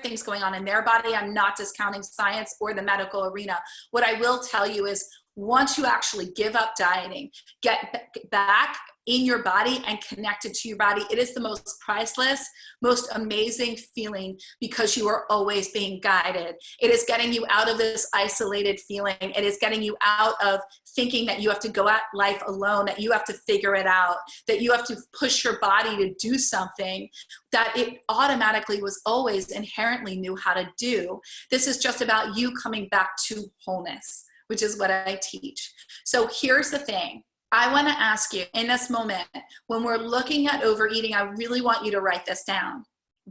[SPEAKER 1] things going on in their body. I'm not discounting science or the medical arena. What I will tell you is, once you actually give up dieting, get back in your body and connected to your body, it is the most priceless, most amazing feeling, because you are always being guided. It is getting you out of this isolated feeling. It is getting you out of thinking that you have to go at life alone, that you have to figure it out, that you have to push your body to do something that it automatically was always inherently knew how to do. This is just about you coming back to wholeness, which is what I teach. So here's the thing. I want to ask you in this moment, when we're looking at overeating, I really want you to write this down.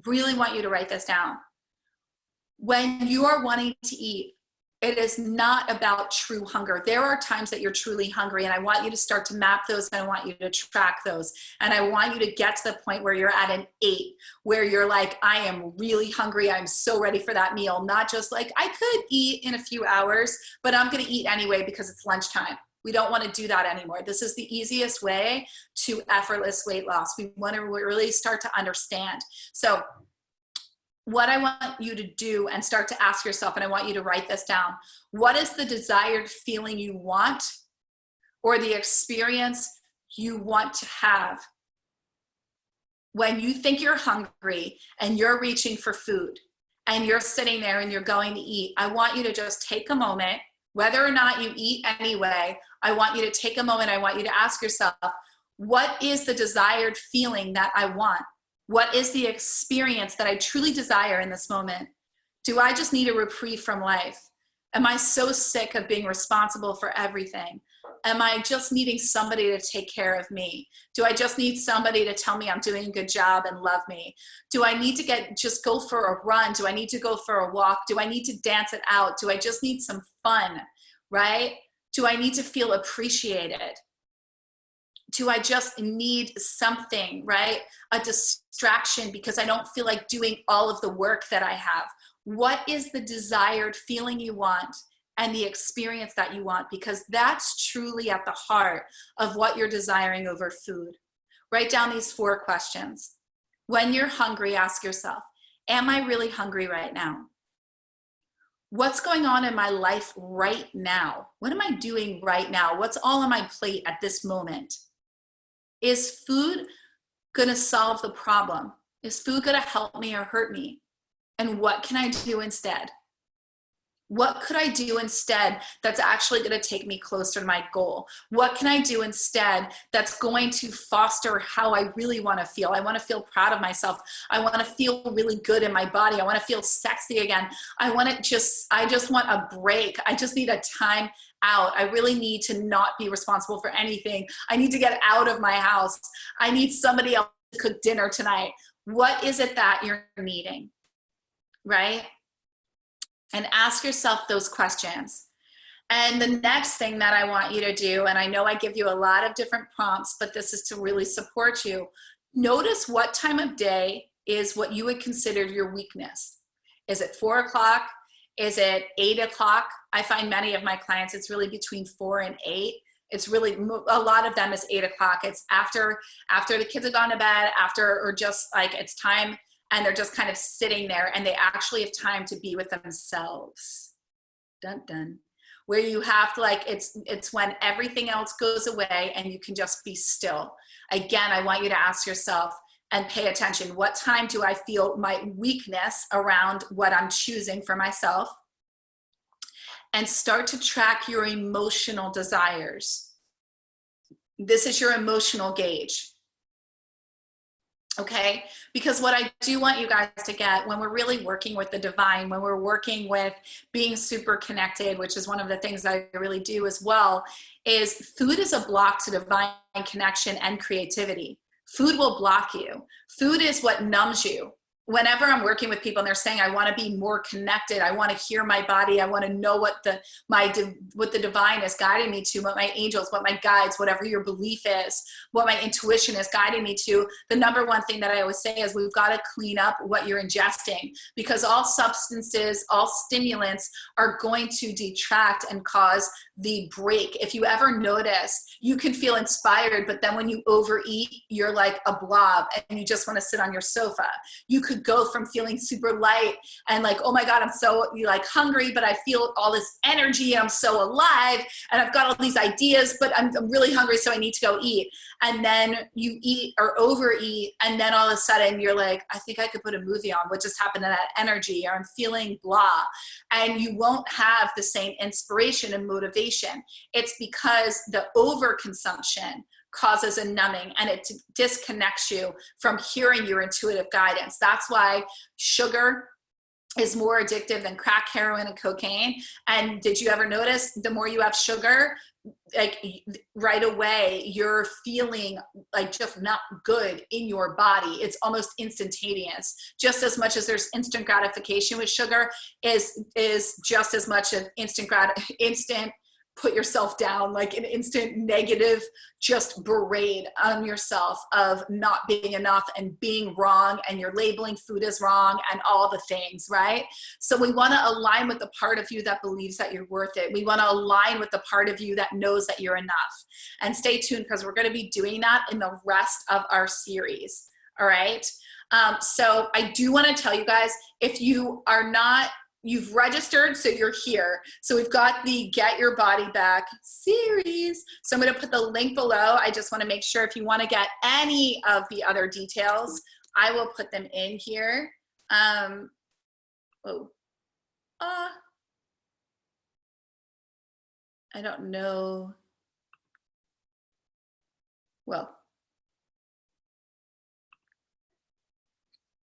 [SPEAKER 1] Really want you to write this down. When you are wanting to eat, it is not about true hunger. There are times that you're truly hungry, and I want you to start to map those, and I want you to track those. And I want you to get to the point where you're at an 8, where you're like, I am really hungry. I'm so ready for that meal. Not just like, I could eat in a few hours, but I'm going to eat anyway because it's lunchtime. We don't want to do that anymore. This is the easiest way to effortless weight loss. We want to really start to understand. So what I want you to do, and start to ask yourself, and I want you to write this down, what is the desired feeling you want, or the experience you want to have when you think you're hungry and you're reaching for food and you're sitting there and you're going to eat? I want you to just take a moment, whether or not you eat anyway. I want you to take a moment. I want you to ask yourself, what is the desired feeling that I want? What is the experience that I truly desire in this moment? Do I just need a reprieve from life? Am I so sick of being responsible for everything? Am I just needing somebody to take care of me? Do I just need somebody to tell me I'm doing a good job and love me? Do I need to just go for a run? Do I need to go for a walk? Do I need to dance it out? Do I just need some fun? right? Do I need to feel appreciated? Do I just need something, right? A distraction because I don't feel like doing all of the work that I have. What is the desired feeling you want and the experience that you want? Because that's truly at the heart of what you're desiring over food. Write down these 4 questions. When you're hungry, ask yourself, am I really hungry right now? What's going on in my life right now? What am I doing right now? What's all on my plate at this moment? Is food gonna solve the problem? Is food gonna help me or hurt me? And what can I do instead? What could I do instead that's actually going to take me closer to my goal? What can I do instead that's going to foster how I really want to feel? I want to feel proud of myself. I want to feel really good in my body. I want to feel sexy again. I just want a break. I just need a time out. I really need to not be responsible for anything. I need to get out of my house. I need somebody else to cook dinner tonight. What is it that you're needing? Right? And ask yourself those questions. And the next thing that I want you to do, and I know I give you a lot of different prompts, but this is to really support you. Notice what time of day is what you would consider your weakness. Is it 4 o'clock? Is it 8 o'clock? I find many of my clients, it's really between 4 and 8. It's really, a lot of them is 8 o'clock. It's after the kids have gone to bed, or just like it's time, and they're just kind of sitting there and they actually have time to be with themselves. Dun dun. Where you have to, like, it's when everything else goes away and you can just be still. Again, I want you to ask yourself and pay attention. What time do I feel my weakness around what I'm choosing for myself? And start to track your emotional desires. This is your emotional gauge. Okay, because what I do want you guys to get when we're really working with the divine, when we're working with being super connected, which is one of the things I really do as well, is food is a block to divine connection and creativity. Food will block you. Food is what numbs you. Whenever I'm working with people and they're saying, I want to be more connected, I want to hear my body, I want to know what the divine is guiding me to, what my angels, what my guides, whatever your belief is, what my intuition is guiding me to, the number one thing that I always say is we've got to clean up what you're ingesting, because all substances, all stimulants are going to detract and cause the break. If you ever notice, you can feel inspired, but then when you overeat, you're like a blob and you just want to sit on your sofa. You could go from feeling super light and like, oh my God, I'm so like hungry, but I feel all this energy. I'm so alive and I've got all these ideas, but I'm really hungry, so I need to go eat. And then you eat or overeat, and then all of a sudden you're like, I think I could put a movie on. What just happened to that energy? Or I'm feeling blah. And you won't have the same inspiration and motivation. It's because the overconsumption causes a numbing and it disconnects you from hearing your intuitive guidance. That's why sugar is more addictive than crack, heroin, and cocaine. And did you ever notice the more you have sugar, like right away, you're feeling like just not good in your body. It's almost instantaneous. Just as much as there's instant gratification with sugar is just as much of instant put yourself down, like an instant negative, just berate on yourself of not being enough and being wrong, and you're labeling food as wrong and all the things, right? So we want to align with the part of you that believes that you're worth it. We want to align with the part of you that knows that you're enough. And stay tuned, because we're going to be doing that in the rest of our series. All right. So I do want to tell you guys, if you are not, you've registered, so you're here. So we've got the Get Your Body Back series. So I'm going to put the link below. I just want to make sure if you want to get any of the other details, I will put them in here. I don't know. Well,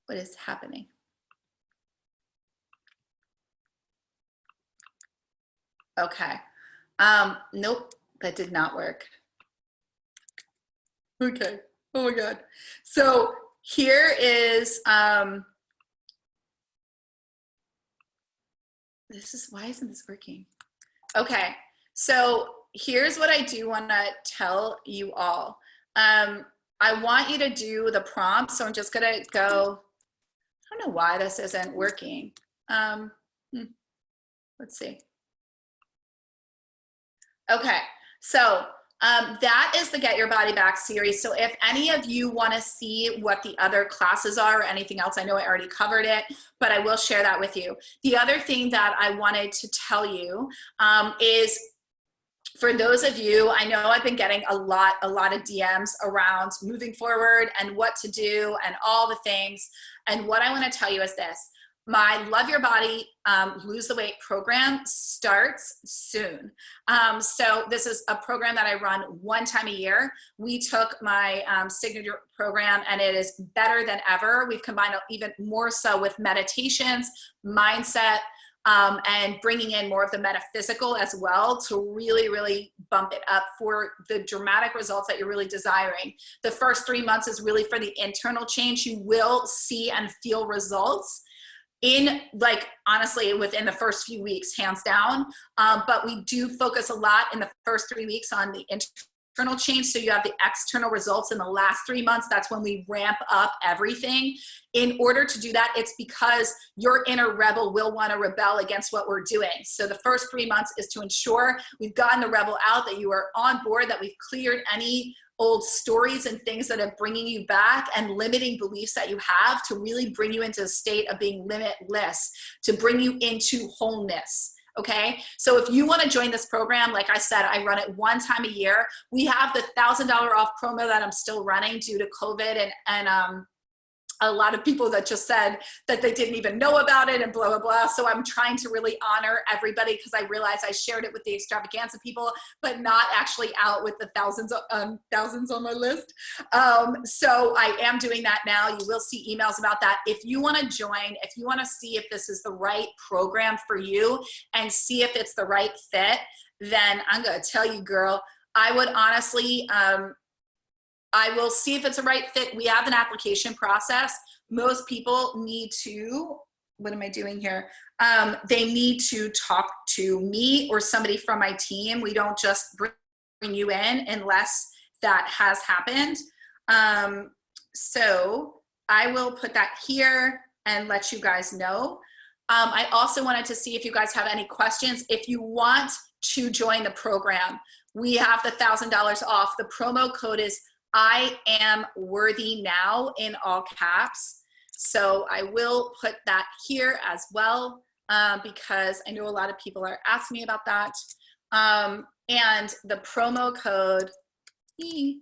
[SPEAKER 1] what is happening? Okay. Nope, that did not work. Okay. Oh my God. So here is, why isn't this working? Okay. So here's what I do want to tell you all. I want you to do the prompt. So I'm just going to go, I don't know why this isn't working. Let's see. Okay, so that is the Get Your Body Back series. So if any of you want to see what the other classes are or anything else, I know I already covered it, but I will share that with you. The other thing that I wanted to tell you is, for those of you, I know I've been getting a lot of DMs around moving forward and what to do and all the things. And what I want to tell you is this. My Love Your Body, Lose the Weight program starts soon. So this is a program that I run one time a year. We took my signature program and it is better than ever. We've combined even more so with meditations, mindset, and bringing in more of the metaphysical as well to really, really bump it up for the dramatic results that you're really desiring. The first 3 months is really for the internal change. You will see and feel results in, like, honestly, within the first few weeks, hands down. But we do focus a lot in the first 3 weeks on the internal change. So you have the external results in the last 3 months. That's when we ramp up everything. In order to do that, it's because your inner rebel will want to rebel against what we're doing. So the first 3 months is to ensure we've gotten the rebel out, that you are on board, that we've cleared any old stories and things that are bringing you back and limiting beliefs that you have, to really bring you into a state of being limitless, to bring you into wholeness. Okay, so if you want to join this program, like I said, I run it one time a year. We have the $1,000 off promo that I'm still running due to COVID and a lot of people that just said that they didn't even know about it and blah, blah, blah. So I'm trying to really honor everybody, because I realized I shared it with the extravaganza people, but not actually out with the thousands on my list. So I am doing that now. You will see emails about that. If you want to join, if you want to see if this is the right program for you and see if it's the right fit, then I'm going to tell you, girl, I would honestly, I will see if it's a right fit. We have an application process. Most people need to, what am I doing here? They need to talk to me or somebody from my team. We don't just bring you in unless that has happened. So I will put that here and let you guys know. I also wanted to see if you guys have any questions. If you want to join the program, we have the $1,000 off. The promo code is I am worthy now in all caps. So I will put that here as well, because I know a lot of people are asking me about that. And the promo code, okay,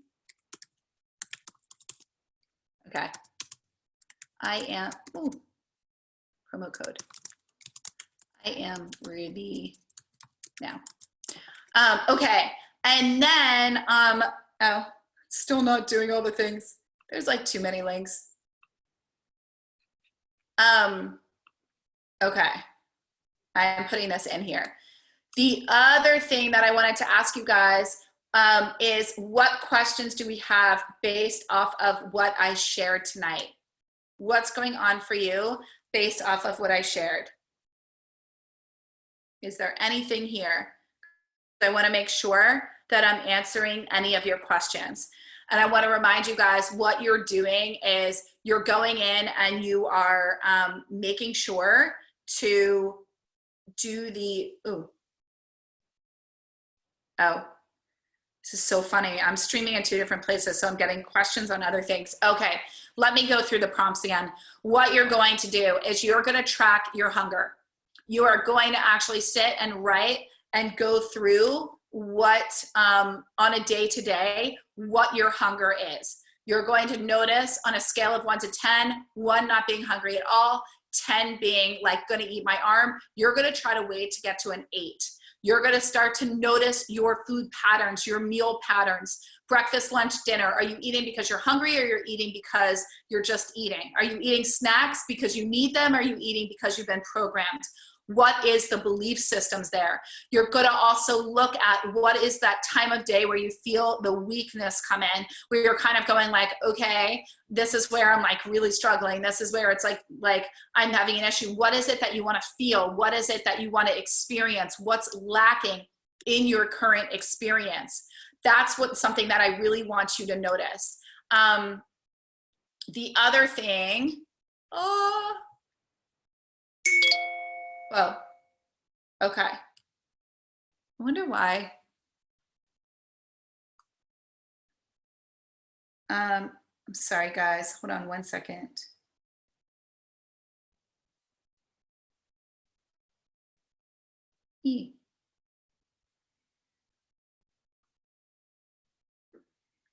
[SPEAKER 1] I am, promo code, I am worthy now. Okay, and then, oh, still not doing all the things. There's like too many links. Okay, I am putting this in here. The other thing that I wanted to ask you guys is, what questions do we have based off of what I shared tonight? What's going on for you based off of what I shared? Is there anything here? I want to make sure that I'm answering any of your questions. And I want to remind you guys, what you're doing is you're going in and you are making sure to do the, this is so funny. I'm streaming in 2 different places, so I'm getting questions on other things. Okay, let me go through the prompts again. What you're going to do is you're going to track your hunger. You are going to actually sit and write and go through what, on a day-to-day, what your hunger is. You're going to notice on a scale of 1 to 10, 1 not being hungry at all, 10 being like gonna eat my arm. You're gonna try to wait to get to an 8. You're gonna start to notice your food patterns, your meal patterns, breakfast, lunch, dinner. Are you eating because you're hungry, or you're eating because you're just eating? Are you eating snacks because you need them? Or are you eating because you've been programmed? What is the belief systems there? You're going to also look at what is that time of day where you feel the weakness come in, where you're kind of going like, okay, this is where I'm like really struggling. This is where it's like I'm having an issue. What is it that you want to feel? What is it that you want to experience? What's lacking? in your current experience. That's something that I really want you to notice. The other thing, oh, whoa, okay. I wonder why. I'm sorry, guys. Hold on one second.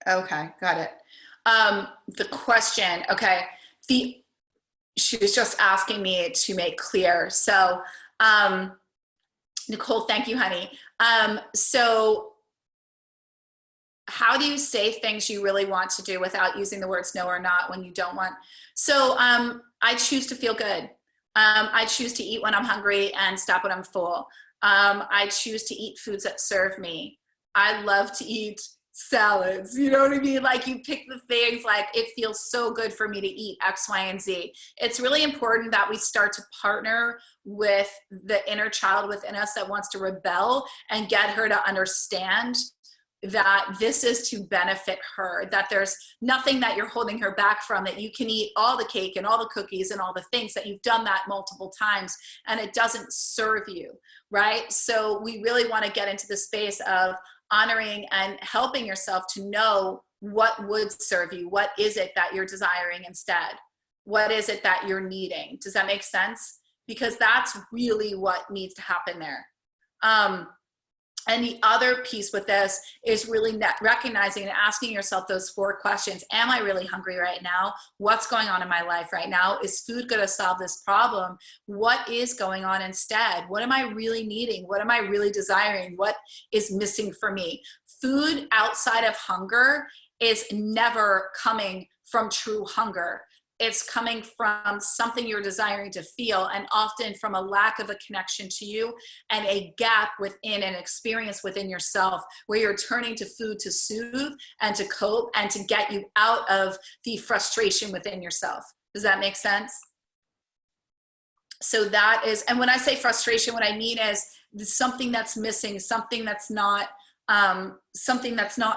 [SPEAKER 1] Okay, got it. The question, okay, she was just asking me to make clear. So, Nicole, thank you, honey. So how do you say things you really want to do without using the words no or not when you don't want? So I choose to feel good. I choose to eat when I'm hungry and stop when I'm full. I choose to eat foods that serve me. I love to eat salads, you know what I mean? Like, you pick the things, like, it feels so good for me to eat X, Y, and Z. It's really important that we start to partner with the inner child within us that wants to rebel and get her to understand that this is to benefit her, that there's nothing that you're holding her back from, that you can eat all the cake and all the cookies and all the things, that you've done that multiple times and it doesn't serve you, right? So we really want to get into the space of honoring and helping yourself to know what would serve you. What is it that you're desiring instead? What is it that you're needing? Does that make sense? Because that's really what needs to happen there. And the other piece with this is really recognizing and asking yourself those 4 questions. Am I really hungry right now? What's going on in my life right now? Is food going to solve this problem? What is going on instead? What am I really needing? What am I really desiring? What is missing for me? Food outside of hunger is never coming from true hunger. It's coming from something you're desiring to feel, and often from a lack of a connection to you and a gap within an experience within yourself where you're turning to food to soothe and to cope and to get you out of the frustration within yourself. Does that make sense? So that is, and when I say frustration, what I mean is something that's missing, something that's not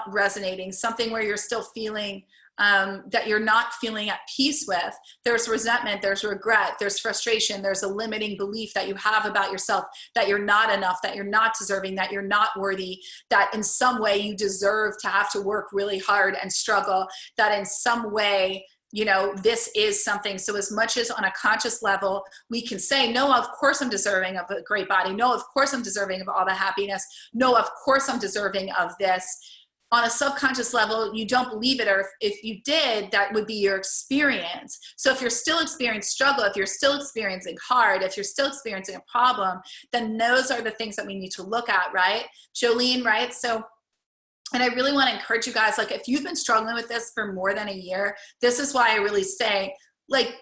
[SPEAKER 1] resonating, something where you're still feeling that you're not feeling at peace with. There's resentment, there's regret, there's frustration, there's a limiting belief that you have about yourself, that you're not enough, that you're not deserving, that you're not worthy, that in some way you deserve to have to work really hard and struggle, that in some way, you know, this is something. So as much as on a conscious level, we can say, no, of course I'm deserving of a great body. No, of course I'm deserving of all the happiness. No, of course I'm deserving of this. On a subconscious level, you don't believe it, or if you did, that would be your experience. So if you're still experiencing struggle, if you're still experiencing hard, if you're still experiencing a problem, then those are the things that we need to look at, right? Jolene, right? So, and I really want to encourage you guys, like, if you've been struggling with this for more than a year, this is why I really say, like,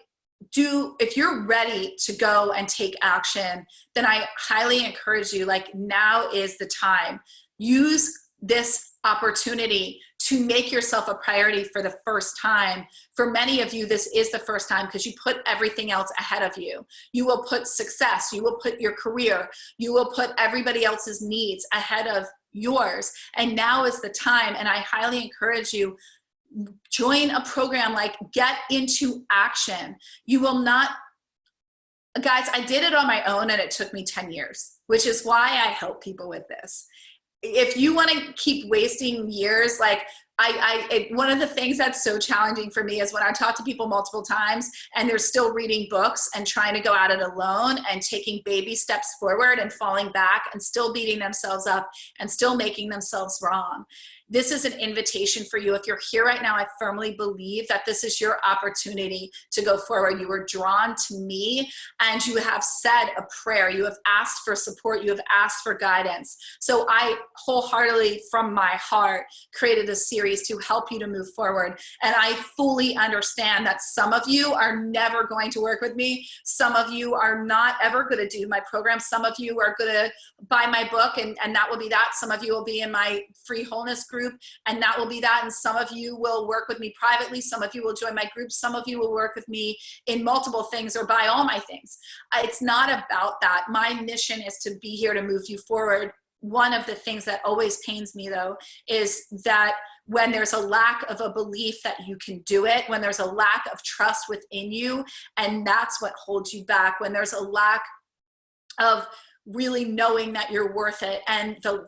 [SPEAKER 1] if you're ready to go and take action, then I highly encourage you, like, now is the time. Use this opportunity to make yourself a priority for the first time. For many of you, this is the first time because you put everything else ahead of you. You will put success, you will put your career, you will put everybody else's needs ahead of yours. And now is the time, and I highly encourage you, join a program, like, get into action. You will not, guys, I did it on my own and it took me 10 years, which is why I help people with this. If you want to keep wasting years, like, one of the things that's so challenging for me is when I talk to people multiple times and they're still reading books and trying to go at it alone and taking baby steps forward and falling back and still beating themselves up and still making themselves wrong. This is an invitation for you. If you're here right now, I firmly believe that this is your opportunity to go forward. You were drawn to me and you have said a prayer. You have asked for support. You have asked for guidance. So I wholeheartedly, from my heart, created a series to help you to move forward. And I fully understand that some of you are never going to work with me. Some of you are not ever going to do my program. Some of you are going to buy my book and that will be that. Some of you will be in my free wholeness group and that will be that. And some of you will work with me privately. Some of you will join my group. Some of you will work with me in multiple things or buy all my things. It's not about that. My mission is to be here to move you forward one of the things that always pains me though, is that when there's a lack of a belief that you can do it, when there's a lack of trust within you, and that's what holds you back, when there's a lack of really knowing that you're worth it, and the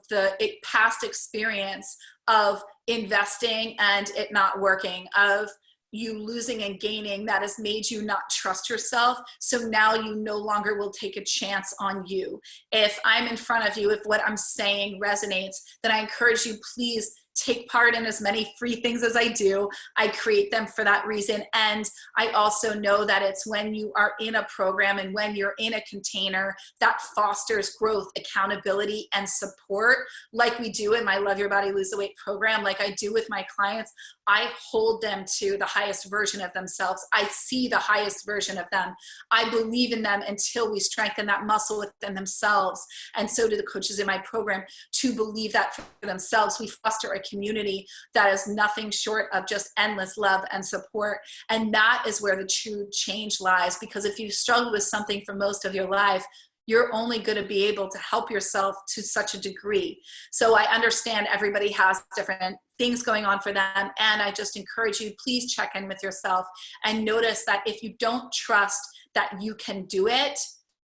[SPEAKER 1] past experience of investing and it not working, of you losing and gaining, that has made you not trust yourself. So now you no longer will take a chance on you. If I'm in front of you, if what I'm saying resonates, then I encourage you, please take part in as many free things as I do. I create them for that reason. And I also know that it's when you are in a program and when you're in a container that fosters growth, accountability, and support, like we do in my Love Your Body, Lose the Weight program, like I do with my clients. I hold them to the highest version of themselves. I see the highest version of them. I believe in them until we strengthen that muscle within themselves. And so do the coaches in my program, to believe that for themselves. We foster a community that is nothing short of just endless love and support. And that is where the true change lies, because if you've struggled with something for most of your life, you're only going to be able to help yourself to such a degree. So I understand everybody has different things going on for them. And I just encourage you, please check in with yourself and notice that if you don't trust that you can do it,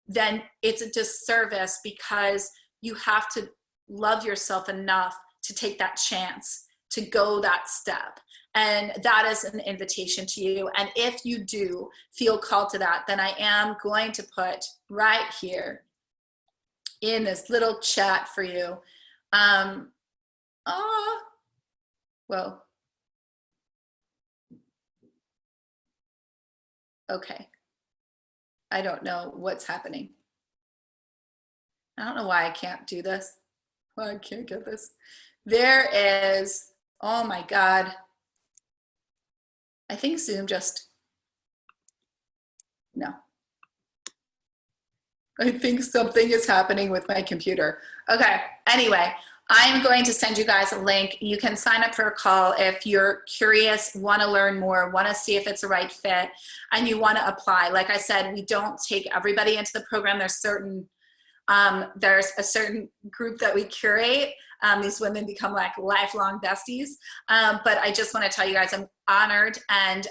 [SPEAKER 1] then it's a disservice, because you have to love yourself enough to take that chance, to go that step. And that is an invitation to you. And if you do feel called to that, then I am going to put right here in this little chat for you. Well, okay. I don't know what's happening. I don't know why I can't do this. Why I can't get this. There is, oh my God. I think Zoom just, no. I think something is happening with my computer. Okay, anyway, I'm going to send you guys a link. You can sign up for a call if you're curious, want to learn more, want to see if it's a right fit, and you want to apply. Like I said, we don't take everybody into the program. There's a certain group that we curate. These women become like lifelong besties. But I just want to tell you guys, I'm honored. And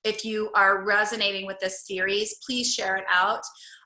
[SPEAKER 1] if you are resonating with this series, please share it out.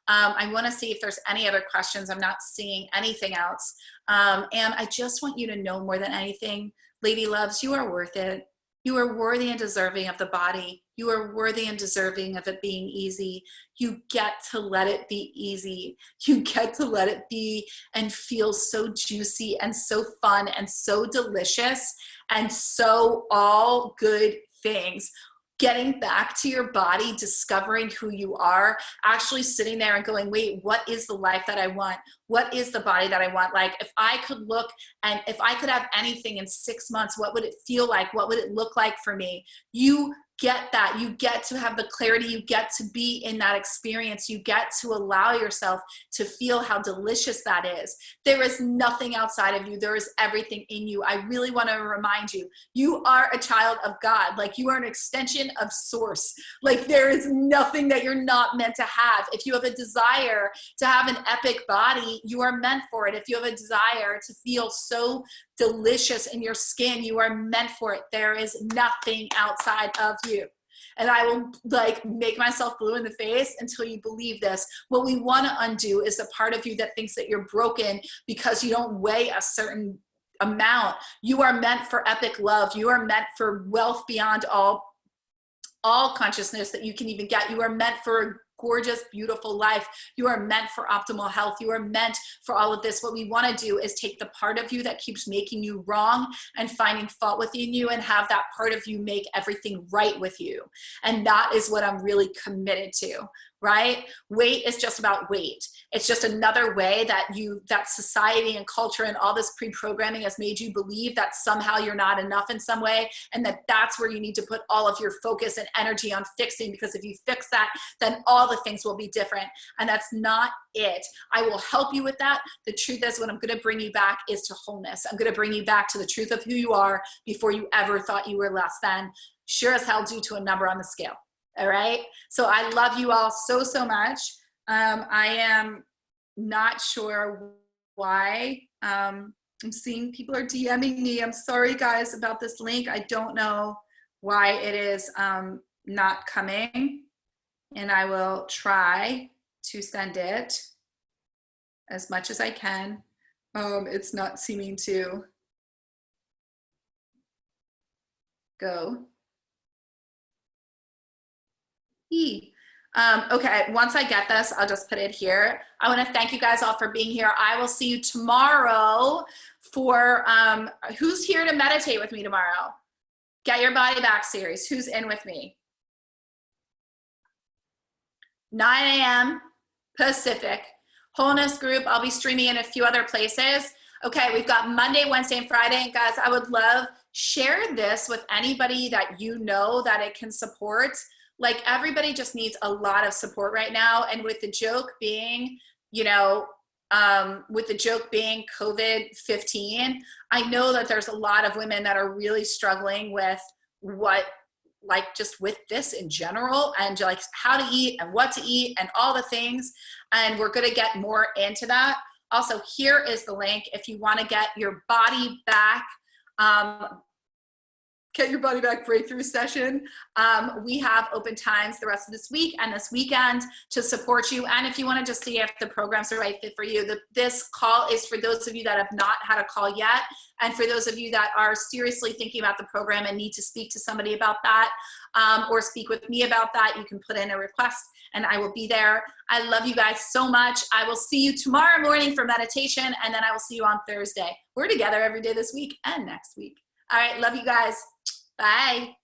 [SPEAKER 1] I want to see if there's any other questions. I'm not seeing anything else. And I just want you to know, more than anything, Lady Loves, you are worth it. You are worthy and deserving of the body. You are worthy and deserving of it being easy. You get to let it be easy. You get to let it be and feel so juicy and so fun and so delicious and so all good things. Getting back to your body, discovering who you are, actually sitting there and going, wait, what is the life that I want? What is the body that I want? Like, if I could look and if I could have anything in 6 months, what would it feel like? What would it look like for me? You get that. You get to have the clarity. You get to be in that experience. You get to allow yourself to feel how delicious that is. There is nothing outside of you. There is everything in you. I really want to remind you, you are a child of God. Like, you are an extension of source. Like, there is nothing that you're not meant to have. If you have a desire to have an epic body, you are meant for it. If you have a desire to feel so delicious in your skin, you are meant for it. There is nothing outside of you. And I will like make myself blue in the face until you believe this. What we want to undo is the part of you that thinks that you're broken because you don't weigh a certain amount. You are meant for epic love. You are meant for wealth beyond all consciousness that you can even get. You are meant for a gorgeous, beautiful life. You are meant for optimal health. You are meant for all of this. What we want to do is take the part of you that keeps making you wrong and finding fault within you, and have that part of you make everything right with you. And that is what I'm really committed to, right? Weight is just about weight. It's just another way that society and culture and all this pre-programming has made you believe that somehow you're not enough in some way, and that's where you need to put all of your focus and energy on fixing, because if you fix that, then all the things will be different. And that's not it. I will help you with that. The truth is, what I'm going to bring you back is to wholeness. I'm going to bring you back to the truth of who you are before you ever thought you were less than. Sure as hell due to a number on the scale. All right. So I love you all so much. I am not sure why I'm seeing people are DMing me. I'm sorry guys about this link. I don't know why it is not coming, and I will try to send it as much as I can. It's not seeming to go. Okay, once I get this, I'll just put it here. I want to thank you guys all for being here. I will see you tomorrow for, who's here to meditate with me tomorrow? Get Your Body Back series. Who's in with me? 9 a.m. Pacific. Wholeness group. I'll be streaming in a few other places. Okay, we've got Monday, Wednesday, and Friday. And guys, I would love, share this with anybody that you know that it can support. Like, everybody just needs a lot of support right now. And with the joke being, you know, with the joke being COVID-15, I know that there's a lot of women that are really struggling with what, like, just with this in general, and like how to eat and what to eat and all the things. And we're going to get more into that. Also, here is the link if you want to get your body back. Get Your Body Back breakthrough session. We have open times the rest of this week and this weekend to support you. And if you want to just see if the program's the right fit for you, this call is for those of you that have not had a call yet. And for those of you that are seriously thinking about the program and need to speak to somebody about that, or speak with me about that, you can put in a request and I will be there. I love you guys so much. I will see you tomorrow morning for meditation, and then I will see you on Thursday. We're together every day this week and next week. All right, love you guys. Bye.